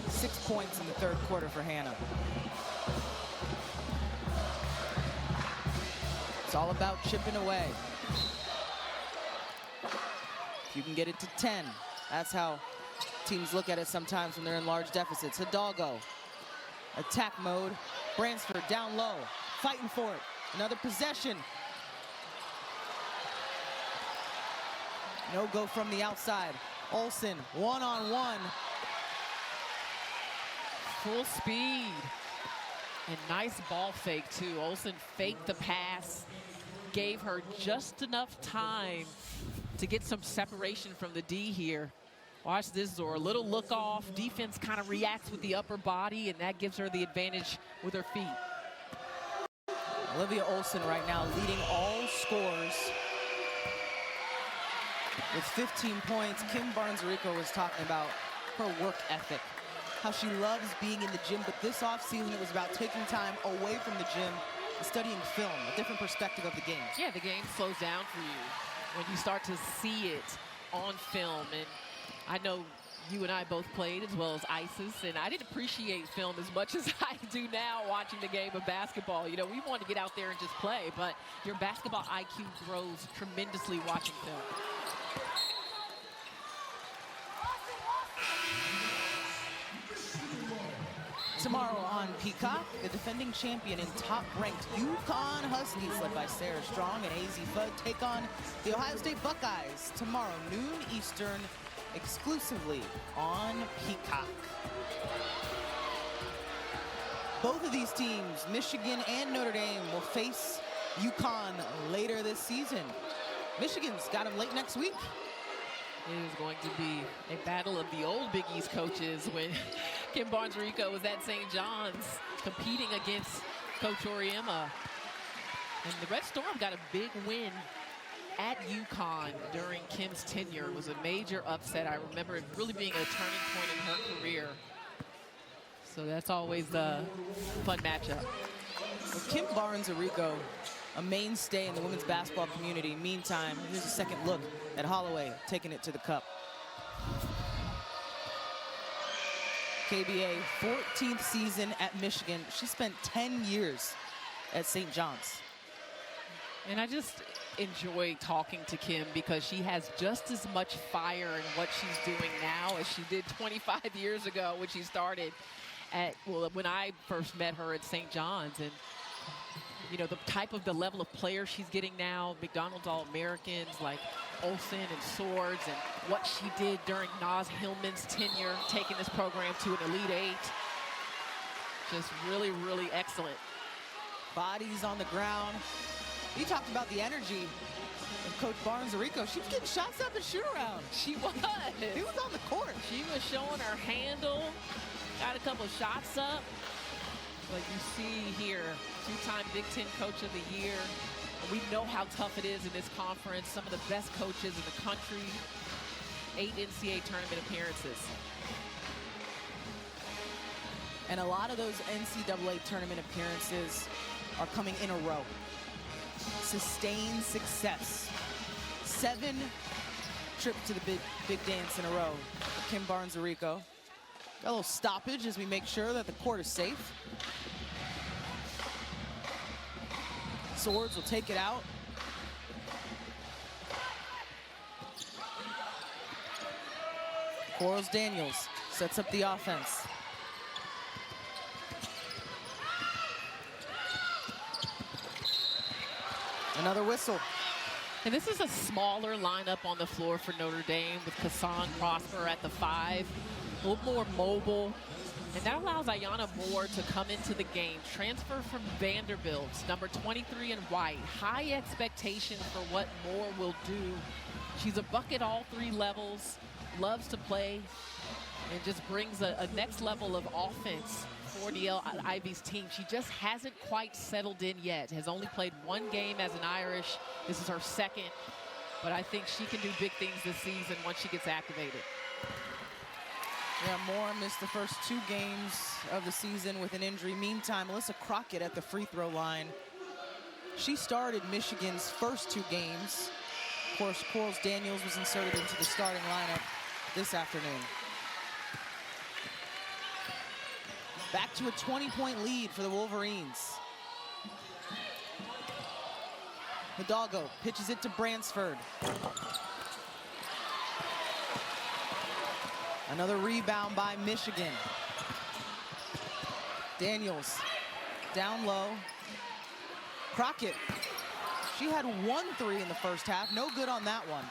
6 points in the third quarter for Hannah. It's all about chipping away. If you can get it to 10, that's how teams look at it sometimes when they're in large deficits. Hidalgo, attack mode. Bransford down low, fighting for it. Another possession. No go from the outside. Olsen, one-on-one. Full speed. And nice ball fake, too. Olsen faked the pass, gave her just enough time to get some separation from the D here. Watch this, Zora. A little look off. Defense kind of reacts with the upper body, and that gives her the advantage with her feet. Olivia Olsen right now leading all scores with 15 points. Kim Barnes-Arico was talking about her work ethic, how she loves being in the gym, but this offseason it was about taking time away from the gym and studying film, a different perspective of the game. Yeah, the game slows down for you when you start to see it on film. And I know you and I both played as well as ISIS, and I didn't appreciate film as much as I do now watching the game of basketball. You know, we want to get out there and just play, but your basketball IQ grows tremendously watching film. Tomorrow on Peacock, the defending champion and top-ranked UConn Huskies, led by Sarah Strong and AZ Fudd, take on the Ohio State Buckeyes tomorrow, noon Eastern, exclusively on Peacock. Both of these teams, Michigan and Notre Dame, will face UConn later this season. Michigan's got them late next week. It is going to be a battle of the old Big East coaches when Kim Barnes-Rico was at St. John's competing against Coach Auriemma. And the Red Storm got a big win at UConn during Kim's tenure. It was a major upset. I remember it really being a turning point in her career. So that's always a fun matchup. Well, Kim Barnes-Rico, a mainstay in the women's basketball community. Meantime, here's a second look at Holloway taking it to the cup. KBA, 14th season at Michigan. She spent 10 years at St. John's. And I just enjoy talking to Kim because she has just as much fire in what she's doing now as she did 25 years ago when she started at, well, when I first met her at St. John's. And you know, the level of players she's getting now, McDonald's All-Americans like Olsen and Swords, and what she did during Naz Hillman's tenure, taking this program to an Elite Eight. Just really, really excellent. Bodies on the ground. You talked about the energy of Coach Barnes-Rico. She was getting shots up and shoot around. She was. He was on the court. She was showing her handle, got a couple shots up. But you see here, two-time Big Ten Coach of the Year. We know how tough it is in this conference. Some of the best coaches in the country. 8 NCAA tournament appearances. And a lot of those NCAA tournament appearances are coming in a row. Sustained success. 7 trips to the big dance in a row for Kim Barnes-Rico. Got a little stoppage as we make sure that the court is safe. Swords will take it out. Quarles Daniels sets up the offense. Another whistle. And this is a smaller lineup on the floor for Notre Dame with Kassan Prosper at the 5. A little more mobile. And that allows Ayanna Moore to come into the game. Transfer from Vanderbilt, number 23 in white. High expectation for what Moore will do. She's a bucket all 3 levels, loves to play, and just brings a next level of offense for DL Ivy's team. She just hasn't quite settled in yet. Has only played 1 game as an Irish. This is her 2nd. But I think she can do big things this season once she gets activated. Yeah, Moore missed the first 2 games of the season with an injury. Meantime, Alyssa Crockett at the free throw line. She started Michigan's first 2 games. Of course, Quarles Daniels was inserted into the starting lineup this afternoon. Back to a 20-point lead for the Wolverines. Hidalgo pitches it to Bransford. Another rebound by Michigan. Daniels down low. Crockett, she had 1 3 in the first half. No good on that one.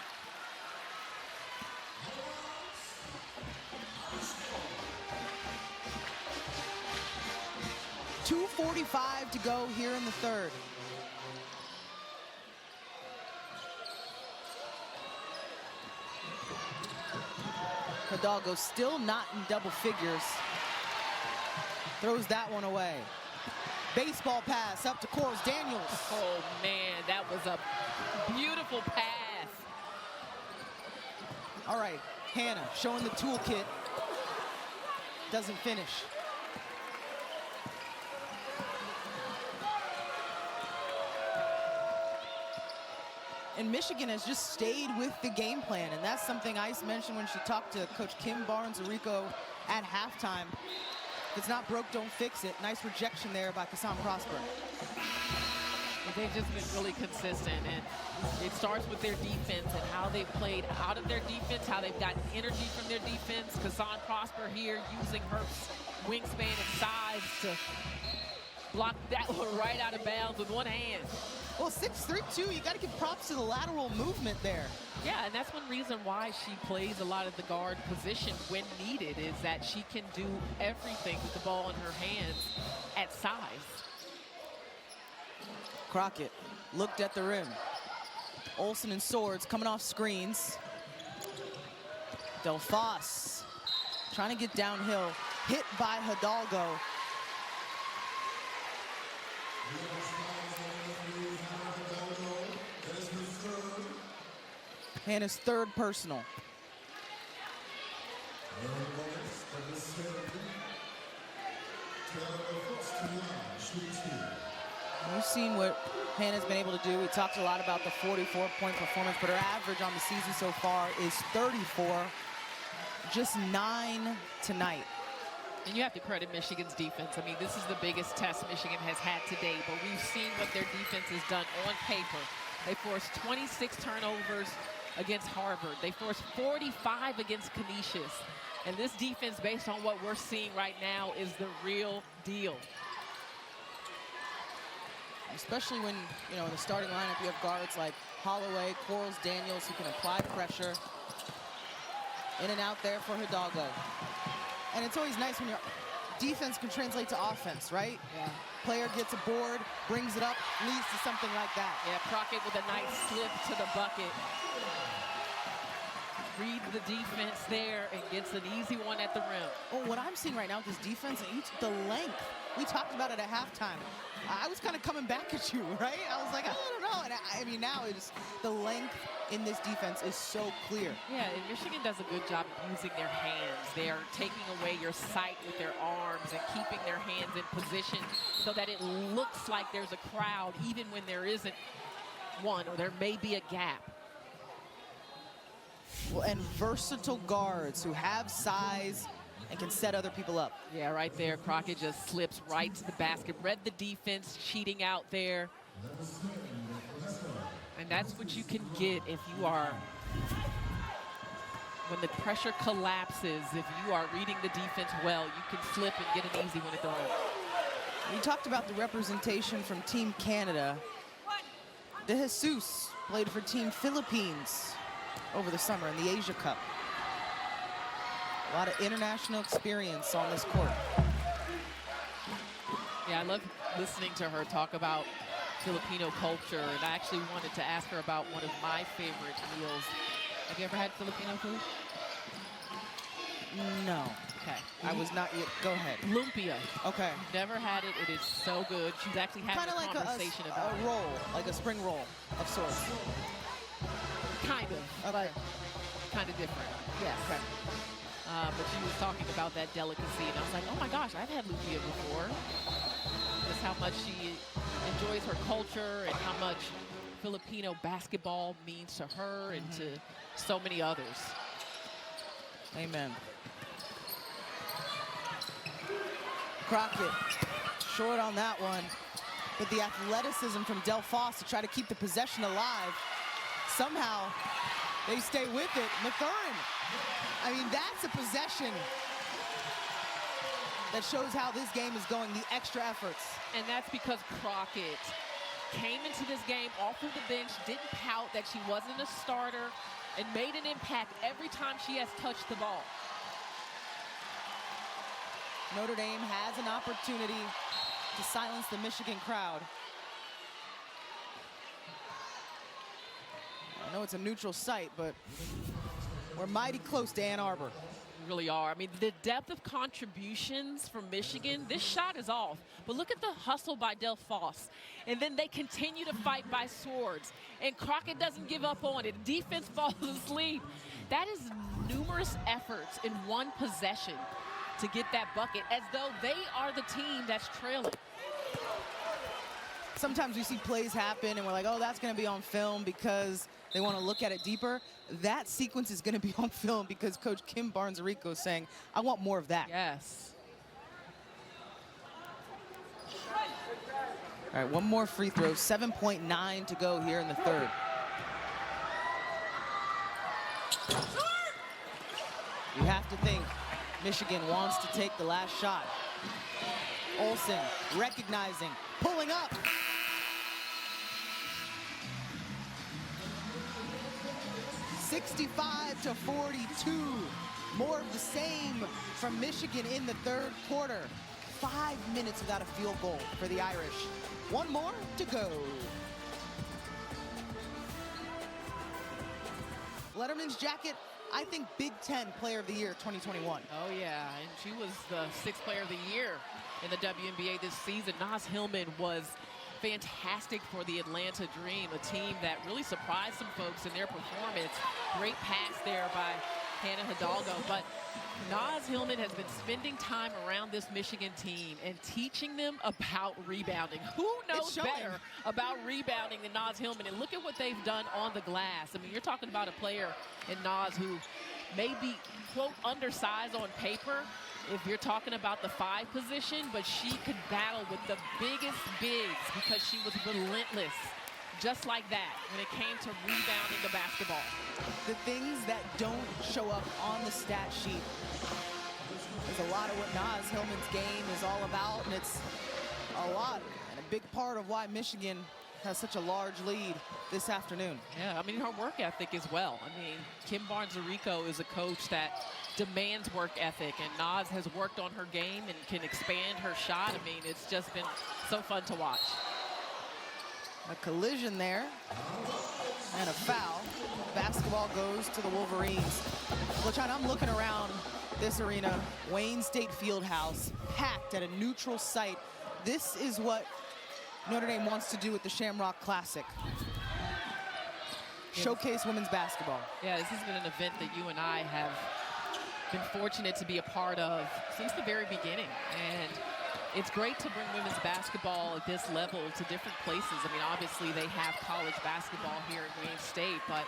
.245 to go here in the third. Hidalgo still not in double figures. Throws that one away. Baseball pass up to Quarles Daniels. Oh man, that was a beautiful pass. All right, Hannah showing the toolkit. Doesn't finish. And Michigan has just stayed with the game plan, and that's something Ice mentioned when she talked to Coach Kim Barnes-Rico at halftime. If it's not broke, don't fix it. Nice rejection there by Kassan Prosper. They've just been really consistent, and it starts with their defense and how they've played out of their defense, how they've gotten energy from their defense. Kassan Prosper here using her wingspan and size to block that one right out of bounds with one hand. Well, 6'3", too. You got to give props to the lateral movement there. Yeah, and that's one reason why she plays a lot of the guard position when needed, is that she can do everything with the ball in her hands at size. Crockett looked at the rim. Olsen and Swords coming off screens. Delphos trying to get downhill. Hit by Hidalgo. Hannah's third personal. We've seen what Hannah's been able to do. We talked a lot about the 44-point performance, but her average on the season so far is 34, just 9 tonight. And you have to credit Michigan's defense. I mean, this is the biggest test Michigan has had to date, but we've seen what their defense has done on paper. They forced 26 turnovers against Harvard. They forced 45 against Canisius. And this defense, based on what we're seeing right now, is the real deal. Especially when, you know, in the starting lineup, you have guards like Holloway, Quarles, Daniels, who can apply pressure. In and out there for Hidalgo. And it's always nice when your defense can translate to offense, right? Yeah. Player gets a board, brings it up, leads to something like that. Yeah, Crockett with a nice slip to the bucket. Reads the defense there and gets an easy one at the rim. Oh, what I'm seeing right now with this defense, the length. We talked about it at halftime. I was kind of coming back at you, right? I was like, I don't know. And I mean, now it's the length in this defense is so clear. Yeah, and Michigan does a good job of using their hands. They are taking away your sight with their arms and keeping their hands in position so that it looks like there's a crowd even when there isn't one or there may be a gap. Well, and versatile guards who have size and can set other people up. Yeah, right there. Crockett just slips right to the basket. Read the defense, cheating out there. And that's what you can get if you are, when the pressure collapses, if you are reading the defense well, you can slip and get an easy one at the rim. We talked about the representation from Team Canada. De Jesus played for Team Philippines over the summer in the Asia Cup. A lot of international experience on this court. Yeah, I love listening to her talk about Filipino culture, and I actually wanted to ask her about one of my favorite meals. Have you ever had Filipino food? No. Okay. I was not yet. Go ahead. Lumpia. Okay. Never had it. It is so good. She's actually having Kind of like conversation about a roll, like a spring roll of sorts. Kind of, Okay. but kind of different. Yes. Okay. But she was talking about that delicacy, and I was like, oh my gosh, I've had lumpia before. Just how much she enjoys her culture and how much Filipino basketball means to her and to so many others. Amen. Crockett, short on that one. But the athleticism from Delphos to try to keep the possession alive. Somehow, they stay with it. Mathurin. I mean, that's a possession that shows how this game is going, the extra efforts. And that's because Crockett came into this game off of the bench, didn't pout that she wasn't a starter, and made an impact every time she has touched the ball. Notre Dame has an opportunity to silence the Michigan crowd. I know it's a neutral site, but we're mighty close to Ann Arbor. We really are. I mean, the depth of contributions from Michigan, this shot is off. But look at the hustle by Delphos. And then they continue to fight by Swords. And Crockett doesn't give up on it. Defense falls asleep. That is numerous efforts in one possession to get that bucket, as though they are the team that's trailing. Sometimes we see plays happen and we're like, oh, that's going to be on film because they want to look at it deeper. That sequence is going to be on film because Coach Kim Barnes-Arico is saying, I want more of that. Yes. All right, one more free throw, 7.9 to go here in the third. You have to think Michigan wants to take the last shot. Olsen recognizing, pulling up. (65-42). More of the same from Michigan in the third quarter. 5 minutes without a field goal for the Irish. One more to go. Letterman's jacket, I think Big Ten Player of the Year 2021. Oh, yeah, and she was the 6th Player of the Year in the WNBA this season. Naz Hillman was fantastic for the Atlanta Dream, a team that really surprised some folks in their performance. Great pass there by Hannah Hidalgo, but Naz Hillman has been spending time around this Michigan team and teaching them about rebounding. Who knows better about rebounding than Naz Hillman? And look at what they've done on the glass. I mean, you're talking about a player in Naz who may be, quote, undersized on paper if you're talking about the 5 position, but she could battle with the biggest bigs because she was relentless, just like that, when it came to rebounding the basketball. The things that don't show up on the stat sheet is a lot of what Naz Hillman's game is all about, and it's a lot and a big part of why Michigan has such a large lead this afternoon. Yeah, I mean, her work ethic as well. I mean, Kim Barnes-Arico is a coach that demands work ethic, and Naz has worked on her game and can expand her shot. I mean, it's just been so fun to watch. A collision there and a foul. Basketball goes to the Wolverines. LaChana, I'm looking around this arena, Wayne State Fieldhouse, packed at a neutral site. This is what Notre Dame wants to do with the Shamrock Classic. Showcase women's basketball. Yeah, this has been an event that you and I have been fortunate to be a part of since the very beginning. And it's great to bring women's basketball at this level to different places. I mean, obviously they have college basketball here at Wayne State, but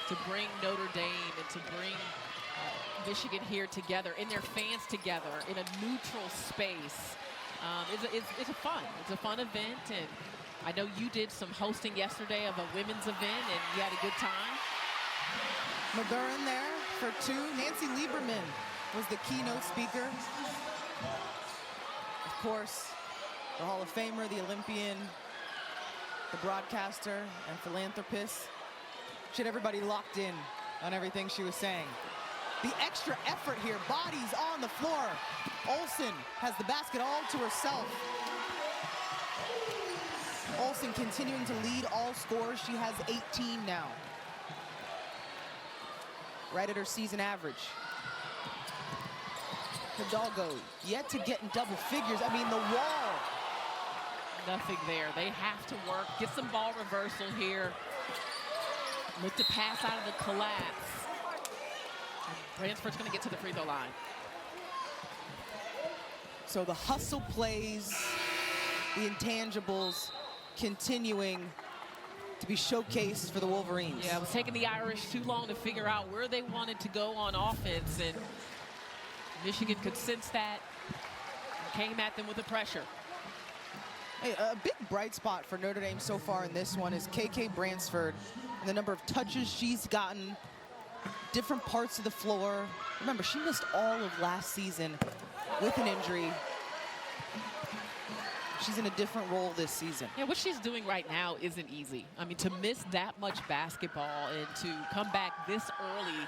to bring Notre Dame and to bring Michigan here together and their fans together in a neutral space, it's a fun event. And I know you did some hosting yesterday of a women's event and you had a good time. Magurin there for 2. Nancy Lieberman was the keynote speaker. Of course, the Hall of Famer, the Olympian, the broadcaster, and philanthropist. She had everybody locked in on everything she was saying. The extra effort here, bodies on the floor. Olsen has the basket all to herself. Olsen continuing to lead all scorers. She has 18 now. Right at her season average. Hidalgo yet to get in double figures. I mean, the wall. Nothing there. They have to work, get some ball reversal here. Look to pass out of the collapse. Bransford's going to get to the free throw line. So the hustle plays, the intangibles continuing to be showcased for the Wolverines. Yeah, it was taking the Irish too long to figure out where they wanted to go on offense, and Michigan could sense that and came at them with the pressure. Hey, a big bright spot for Notre Dame so far in this one is KK Bransford and the number of touches she's gotten, different parts of the floor. Remember, she missed all of last season with an injury. She's in a different role this season. Yeah, what she's doing right now isn't easy. I mean, to miss that much basketball and to come back this early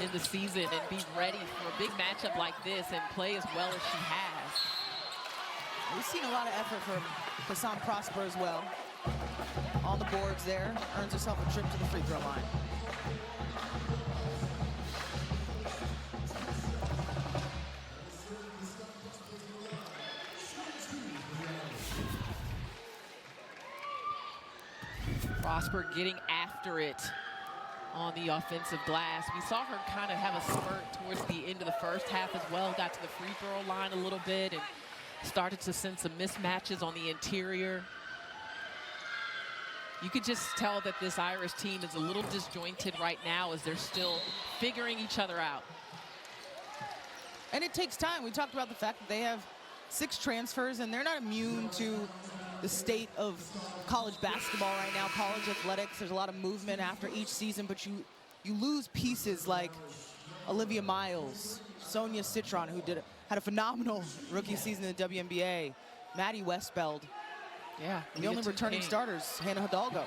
in the season and be ready for a big matchup like this and play as well as she has. We've seen a lot of effort from Hassan Prosper as well. On the boards there, earns herself a trip to the free throw line. Prosper getting after it on the offensive glass. We saw her kind of have a spurt towards the end of the first half as well. Got to the free throw line a little bit and started to send some mismatches on the interior. You could just tell that this Irish team is a little disjointed right now as they're still figuring each other out. And it takes time. We talked about the fact that they have 6 transfers and they're not immune to the state of college basketball right now, college athletics. There's a lot of movement after each season, but you lose pieces like Olivia Miles, Sonia Citron, who had a phenomenal rookie season in the WNBA, Maddie Westbeld. Yeah. The only returning starters, Hannah Hidalgo.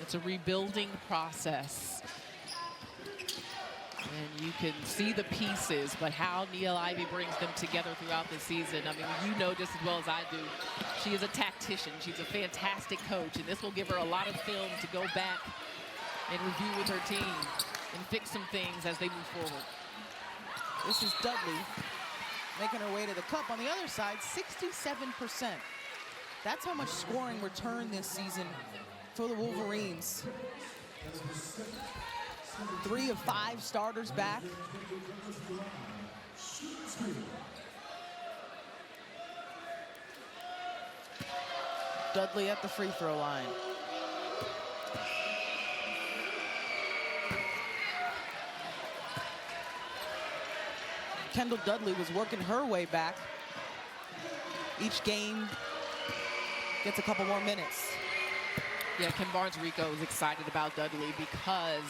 It's a rebuilding process. And you can see the pieces, but how Neil Ivey brings them together throughout the season. I mean, you know just as well as I do, she is a tactician. She's a fantastic coach, and this will give her a lot of film to go back and review with her team and fix some things as they move forward. This is Dudley making her way to the cup. On the other side, 67%. That's how much scoring returned this season for the Wolverines. 3 of 5 starters back. Dudley at the free throw line. Kendall Dudley was working her way back. Each game gets a couple more minutes. Yeah, Kim Barnes-Rico is excited about Dudley because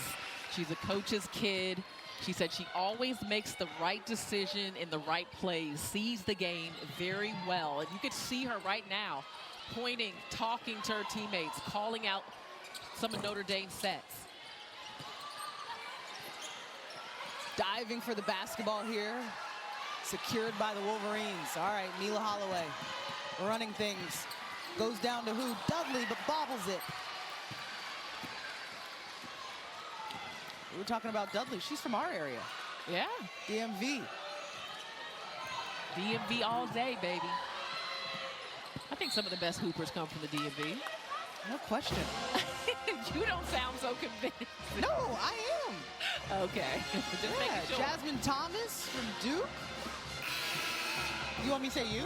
she's a coach's kid. She said she always makes the right decision in the right plays, sees the game very well. And you could see her right now pointing, talking to her teammates, calling out some of Notre Dame's sets. Diving for the basketball here. Secured by the Wolverines. All right, Mila Holloway running things. Goes down to who? Dudley, but bobbles it. We were talking about Dudley. She's from our area. Yeah. DMV. DMV all day, baby. I think some of the best hoopers come from the DMV. No question. You don't sound so convinced. No, I am. Okay. Just making sure. Jasmine Thomas from Duke. You want me to say you?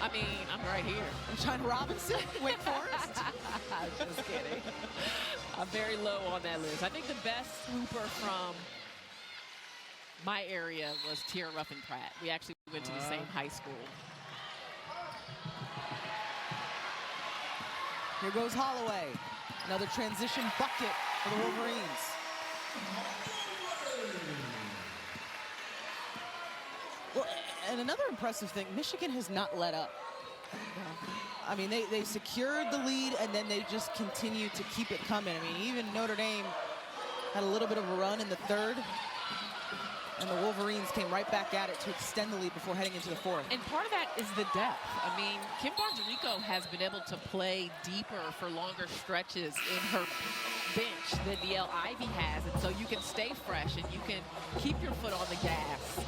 I mean, I'm right here. I'm China Robinson, Wake Forest. Just kidding. I'm very low on that list. I think the best hooper from my area was Tierra Ruffin-Pratt. We actually went to the same high school. Here goes Holloway. Another transition bucket for the Wolverines. Well, and another impressive thing, Michigan has not let up. I mean, they secured the lead, and then they just continue to keep it coming. I mean, even Notre Dame had a little bit of a run in the third, and the Wolverines came right back at it to extend the lead before heading into the fourth. And part of that is the depth. I mean, Kim Barnes-Rico has been able to play deeper for longer stretches in her bench than Neil Ivey has, and so you can stay fresh and you can keep your foot on the gas.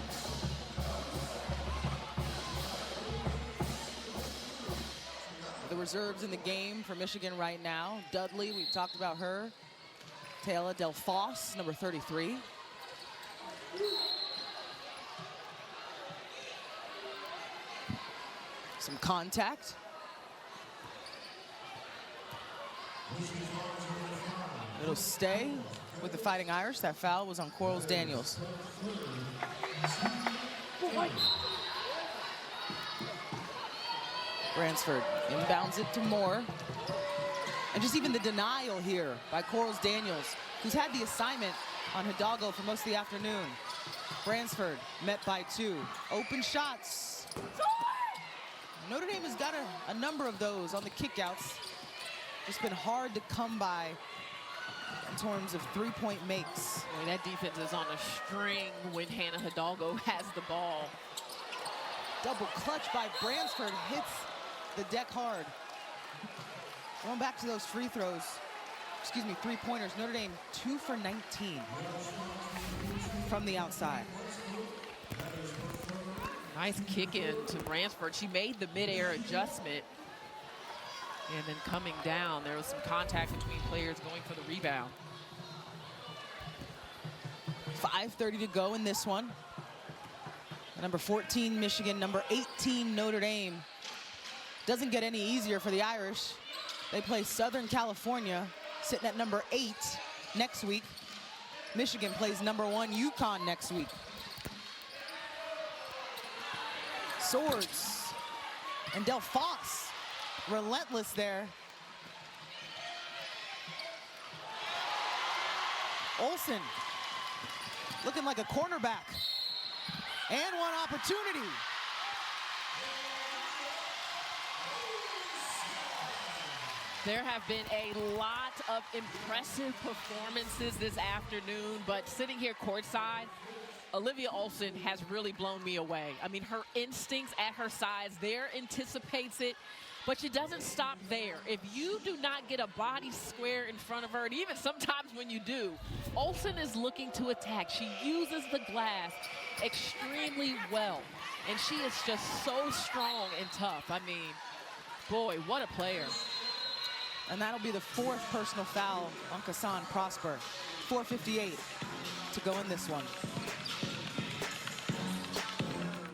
The reserves in the game for Michigan right now. Dudley, we've talked about her. Taylor Del Foss, number 33. Some contact. It'll stay with the Fighting Irish. That foul was on Quarles Daniels. Bransford inbounds it to Moore. And just even the denial here by Quarles Daniels, who's had the assignment on Hidalgo for most of the afternoon. Bransford met by 2. Open shots. Notre Dame has got a number of those on the kickouts. It's been hard to come by in terms of three-point makes. Boy, that defense is on a string when Hannah Hidalgo has the ball. Double clutch by Bransford, hits the deck hard. Going back to those free throws, excuse me, three-pointers, Notre Dame 2 for 19 from the outside. Nice kick in to Bransford. She made the mid-air adjustment. And then coming down, there was some contact between players going for the rebound. 5:30 to go in this one. Number 14, Michigan. Number 18, Notre Dame. Doesn't get any easier for the Irish. They play Southern California, sitting at number 8 next week. Michigan plays number 1, UConn next week. Swords And Del Foss, relentless there. Olsen, looking like a cornerback. And one opportunity. There have been a lot of impressive performances this afternoon, but sitting here courtside, Olivia Olsen has really blown me away. I mean, her instincts at her size there anticipates it, but she doesn't stop there. If you do not get a body square in front of her, and even sometimes when you do, Olsen is looking to attack. She uses the glass extremely well, and she is just so strong and tough. I mean, boy, what a player. And that'll be the 4th personal foul on Kassan Prosper. 4:58 to go in this one.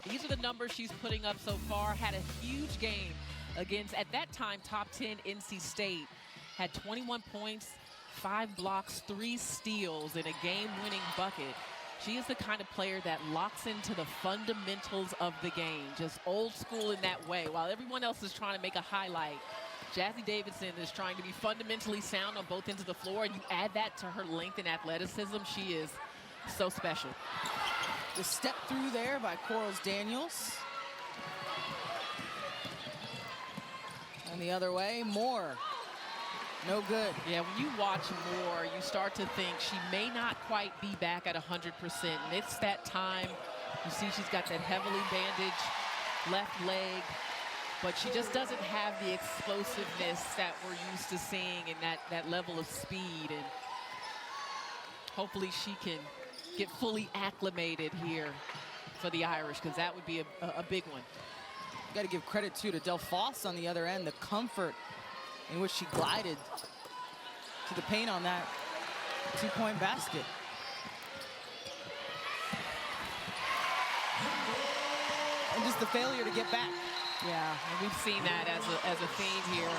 These are the numbers she's putting up so far. Had a huge game against, at that time, top 10 NC State. Had 21 points, 5 blocks, 3 steals, and a game-winning bucket. She is the kind of player that locks into the fundamentals of the game, just old school in that way. While everyone else is trying to make a highlight, Jazzy Davidson is trying to be fundamentally sound on both ends of the floor, and you add that to her length and athleticism, she is so special. The step through there by Quarles Daniels. And the other way, Moore. No good. Yeah, when you watch Moore, you start to think she may not quite be back at 100%. And it's that time. You see she's got that heavily bandaged left leg, but she just doesn't have the explosiveness that we're used to seeing and that level of speed. And hopefully she can get fully acclimated here for the Irish, because that would be a big one. Got to give credit to Del Foss on the other end, the comfort in which she glided to the paint on that 2-point basket. And just the failure to get back. Yeah, and we've seen that as a theme here.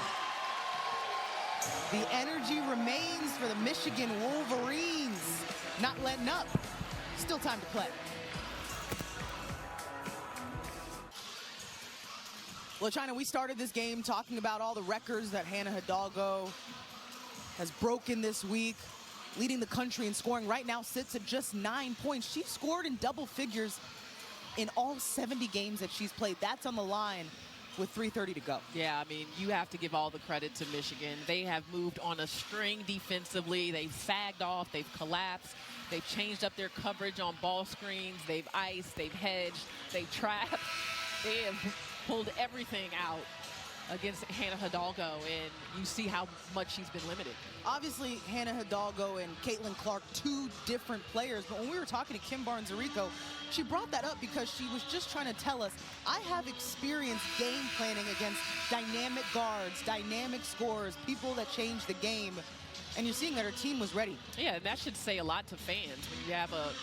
The energy remains for the Michigan Wolverines. Not letting up. Still time to play. Well, China, we started this game talking about all the records that Hannah Hidalgo has broken this week, leading the country in scoring. Right now sits at just 9 points. She scored in double figures in all 70 games that she's played. That's on the line with 3:30 to go. Yeah, I mean, you have to give all the credit to Michigan. They have moved on a string defensively. They've sagged off. They've collapsed. They've changed up their coverage on ball screens. They've iced. They've hedged. They've trapped. They have pulled everything out against Hannah Hidalgo, and you see how much she's been limited. Obviously, Hannah Hidalgo and Caitlin Clark, 2 different players, but when we were talking to Kim Barnes-Arico, she brought that up because she was just trying to tell us, I have experience game planning against dynamic guards, dynamic scorers, people that change the game, and you're seeing that her team was ready. Yeah, and that should say a lot to fans when you have a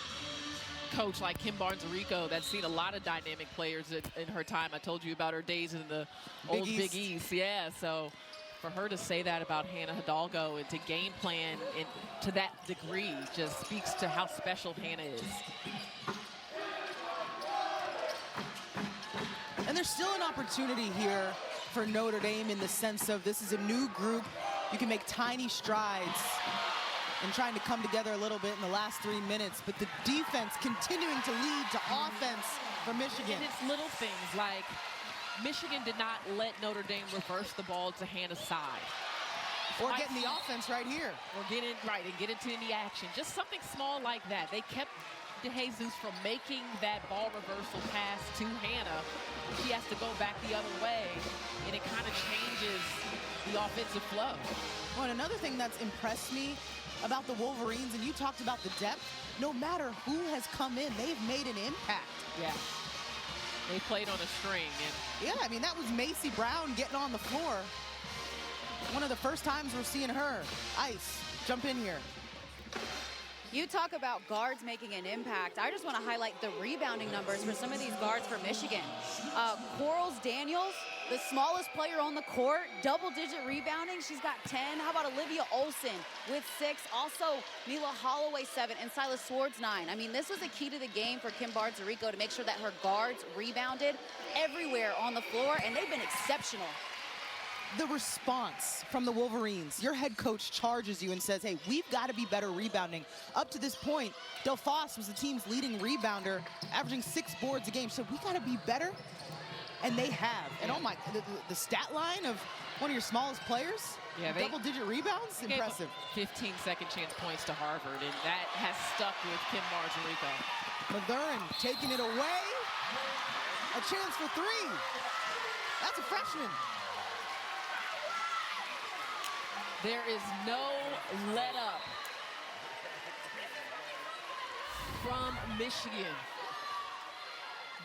coach like Kim Barnes-Arico that's seen a lot of dynamic players in her time. I told you about her days in the old Big East. Yeah, so for her to say that about Hannah Hidalgo and to game plan and to that degree just speaks to how special Hannah is. And there's still an opportunity here for Notre Dame in the sense of this is a new group. You can make tiny strides and trying to come together a little bit in the last 3 minutes, but the defense continuing to lead to offense for Michigan. And it's little things like Michigan did not let Notre Dame reverse the ball to Hannah's side. Or get in the offense right here. Or get in, right, and get into the action. Just something small like that. They kept DeJesus from making that ball reversal pass to Hannah. She has to go back the other way, and it kind of changes the offensive flow. Well, and another thing that's impressed me about the Wolverines, and you talked about the depth, no matter who has come in, they've made an impact. Yeah. They played on a string. And yeah, I mean, that was Macy Brown getting on the floor. One of the first times we're seeing her. Ice, jump in here. You talk about guards making an impact. I just want to highlight the rebounding numbers for some of these guards for Michigan. Quarles Daniels, the smallest player on the court, double-digit rebounding. She's got 10. How about Olivia Olson with 6? Also, Mila Holloway, 7, and Silas Swords, 9. I mean, this was a key to the game for Kim Barnes-Arico to make sure that her guards rebounded everywhere on the floor, and they've been exceptional. The response from the Wolverines, your head coach charges you and says, hey, we've got to be better rebounding. Up to this point, Del Foss was the team's leading rebounder, averaging 6 boards a game. So we got to be better, and they have. And oh my, the stat line of one of your smallest players, double-digit rebounds, impressive. 15 second chance points to Harvard, and that has stuck with Kim Barnes-Arico. Mathurin taking it away. A chance for 3. That's a freshman. There is no let up from Michigan.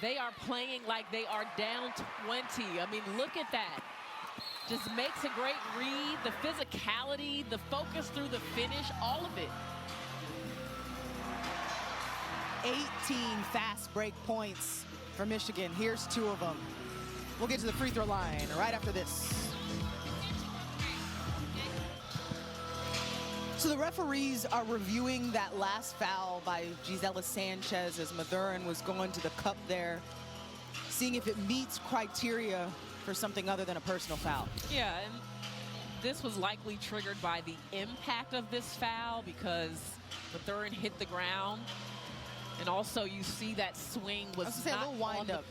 They are playing like they are down 20. I mean, look at that. Just makes a great read. The physicality, the focus through the finish, all of it. 18 fast break points for Michigan. Here's 2 of them. We'll get to the free throw line right after this. So the referees are reviewing that last foul by Gisela Sanchez as Mathurin was going to the cup there, seeing if it meets criteria for something other than a personal foul. Yeah, and this was likely triggered by the impact of this foul because Mathurin hit the ground. And also you see that swing was a little wind up.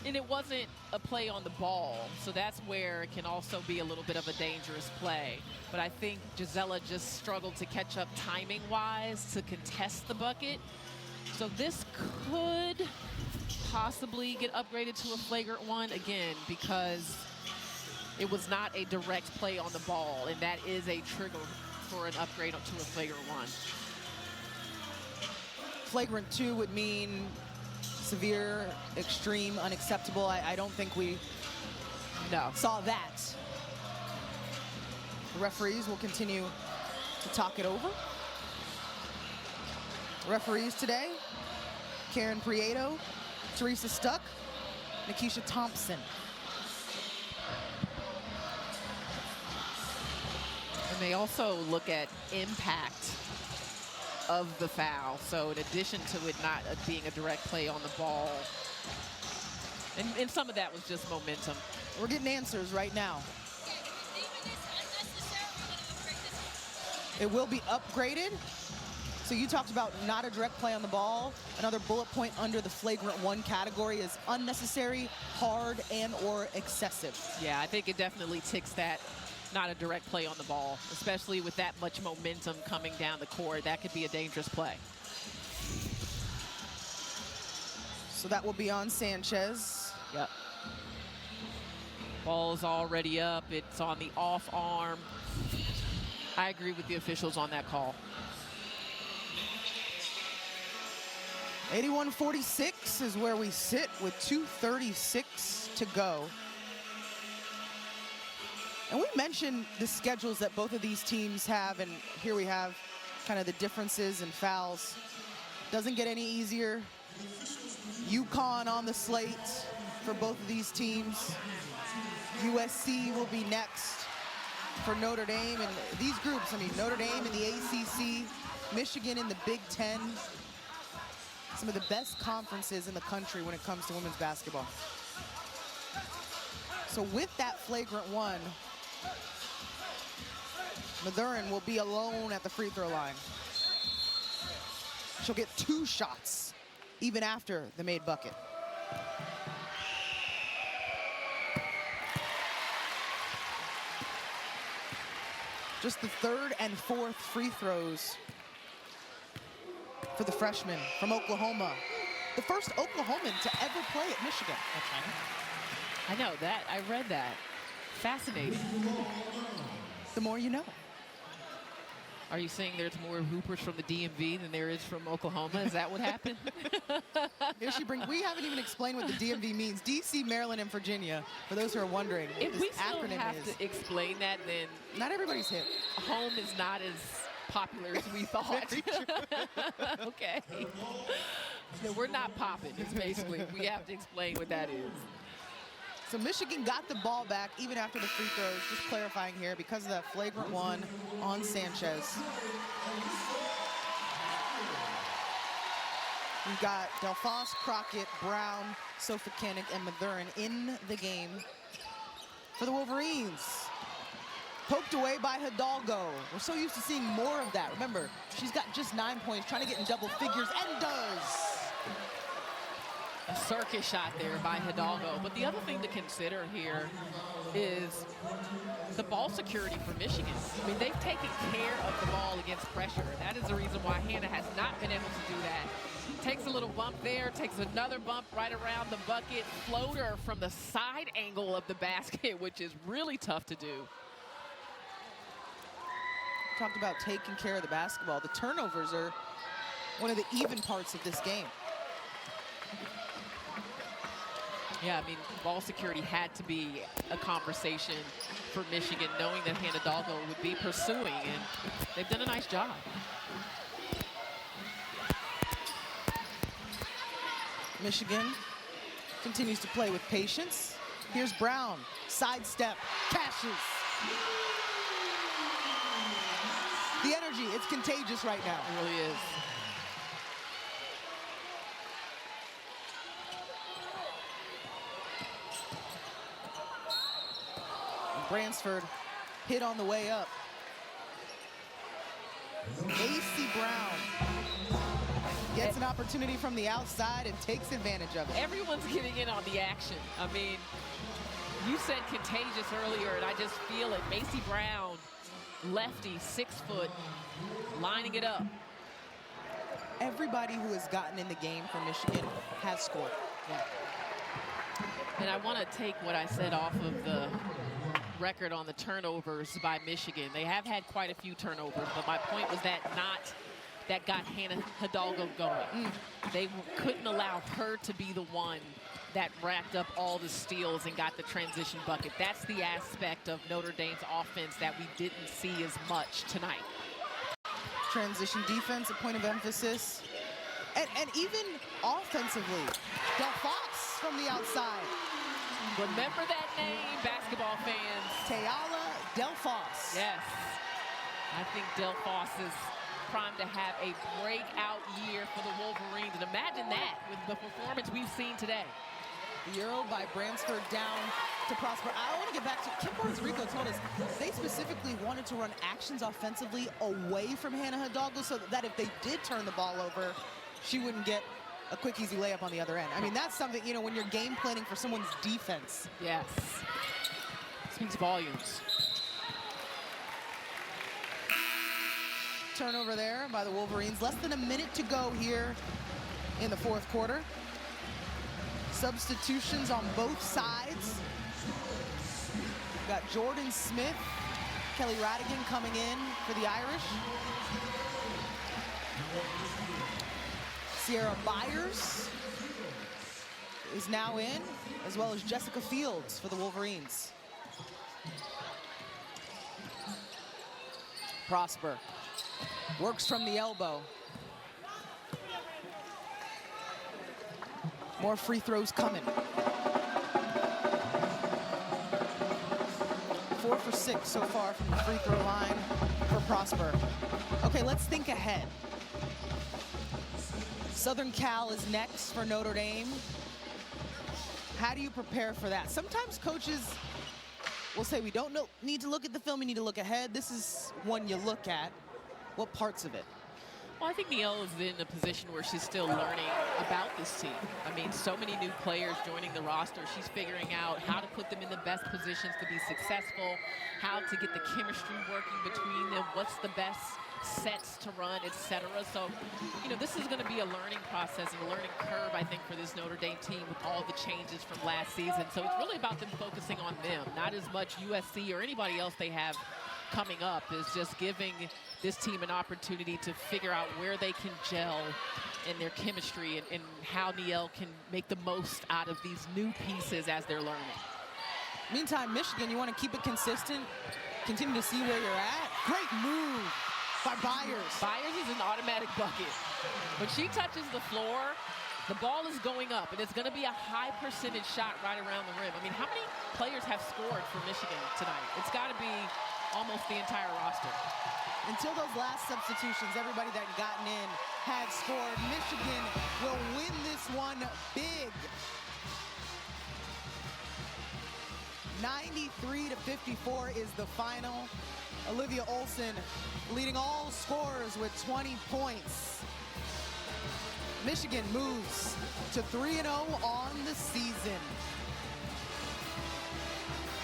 And it wasn't a play on the ball, so that's where it can also be a little bit of a dangerous play. But I think Gisela just struggled to catch up timing-wise to contest the bucket. So this could possibly get upgraded to a flagrant 1 again because it was not a direct play on the ball, and that is a trigger for an upgrade to a flagrant 1. Flagrant 2 would mean severe, extreme, unacceptable. I don't think we saw that. The referees will continue to talk it over. Referees today, Karen Prieto, Teresa Stuck, Nikisha Thompson. And they also look at impact of the foul. So in addition to it not being a direct play on the ball, and some of that was just momentum. We're getting answers right now. It will be upgraded. So you talked about not a direct play on the ball. Another bullet point under the flagrant 1 category is unnecessary, hard, and or excessive. Yeah, I think it definitely ticks that. Not a direct play on the ball, especially with that much momentum coming down the court. That could be a dangerous play. So that will be on Sanchez. Yep. Ball's already up. It's on the off arm. I agree with the officials on that call. 81-46 is where we sit with 2:36 to go. And we mentioned the schedules that both of these teams have, and here we have kind of the differences in fouls. Doesn't get any easier. UConn on the slate for both of these teams. USC will be next for Notre Dame. And these groups, I mean, Notre Dame in the ACC, Michigan in the Big Ten. Some of the best conferences in the country when it comes to women's basketball. So with that flagrant 1, Mathurin will be alone at the free throw line. She'll get 2 shots, even after the made bucket. Just the 3rd and 4th free throws for the freshman from Oklahoma. The first Oklahoman to ever play at Michigan. I know that. I read that. Fascinating. The more you know. Are you saying there's more hoopers from the DMV than there is from Oklahoma? Is that what happened? Here she brings. We haven't even explained what the DMV means. DC, Maryland, and Virginia. For those who are wondering what If this we still acronym have is. to explain that, then Not everybody's hip. home is not as popular as we thought. Okay. No, we're not popping. It's basically, we have to explain what that is. So Michigan got the ball back even after the free throws. Just clarifying here, because of that flagrant one on Sanchez. We've got Delphos, Crockett, Brown, Sofocanic, and Mathurin in the game for the Wolverines. Poked away by Hidalgo. We're so used to seeing more of that. Remember, she's got just 9 points, trying to get in double figures, and does. A circus shot there by Hidalgo. But the other thing to consider here is the ball security for Michigan. I mean, they've taken care of the ball against pressure. That is the reason why Hannah has not been able to do that. Takes a little bump there, takes another bump right around the bucket. Floater from the side angle of the basket, which is really tough to do. Talked about taking care of the basketball. The turnovers are one of the even parts of this game. Yeah, I mean, ball security had to be a conversation for Michigan, knowing that Hannah Hidalgo would be pursuing, and they've done a nice job. Michigan continues to play with patience. Here's Brown, sidestep, cashes. The energy, it's contagious right now. It really is. Bransford hit on the way up. AC Brown gets an opportunity from the outside and takes advantage of it. Everyone's getting in on the action. I mean, you said contagious earlier, and I just feel it. Macy Brown, lefty, 6 foot, lining it up. Everybody who has gotten in the game for Michigan has scored. Yeah. And I want to take what I said off of the record on the turnovers by Michigan. They have had quite a few turnovers, but my point was that that got Hannah Hidalgo going. They couldn't allow her to be the one that racked up all the steals and got the transition bucket. That's the aspect of Notre Dame's offense that we didn't see as much tonight. Transition defense, a point of emphasis. And even offensively, Delphos from the outside. Remember that name, basketball fans. Tayala Delphos. Yes. I think Delphos is primed to have a breakout year for the Wolverines. And imagine that with the performance we've seen today. The Euro by Bransford down to Prosper. I want to get back to Kim Puerto Rico told us they specifically wanted to run actions offensively away from Hannah Hidalgo so that if they did turn the ball over, she wouldn't get a quick, easy layup on the other end. I mean, that's something, you know, when you're game planning for someone's defense. Yes. Speaks volumes. Turnover there by the Wolverines. Less than a minute to go here in the fourth quarter. Substitutions on both sides. We've got Jordan Smith, Kelly Radigan coming in for the Irish. Sierra Byers is now in, as well as Jessica Fields for the Wolverines. Prosper works from the elbow. More free throws coming. 4 for 6 so far from the free throw line for Prosper. Okay, let's think ahead. Southern Cal is next for Notre Dame. How do you prepare for that? Sometimes coaches will say, we don't need to look at the film, we need to look ahead. This is one you look at. What parts of it? Well, I think Niele is in a position where she's still learning about this team. I mean, so many new players joining the roster. She's figuring out how to put them in the best positions to be successful, how to get the chemistry working between them, what's the best sets to run, etc. So, you know, this is going to be a learning process and a learning curve, I think, for this Notre Dame team with all the changes from last season. So it's really about them focusing on them, not as much USC or anybody else they have coming up. Is just giving this team an opportunity to figure out where they can gel in their chemistry and how Niele can make the most out of these new pieces as they're learning. Meantime, Michigan, you want to keep it consistent, continue to see where you're at. Great move by Byers. Byers is an automatic bucket. When she touches the floor, the ball is going up, and it's going to be a high percentage shot right around the rim. I mean, how many players have scored for Michigan tonight? It's got to be almost the entire roster. Until those last substitutions, everybody that had gotten in had scored. Michigan will win this one big. 93-54 is the final. Olivia Olson leading all scorers with 20 points. Michigan moves to 3-0 on the season.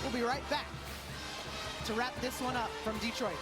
We'll be right back to wrap this one up from Detroit.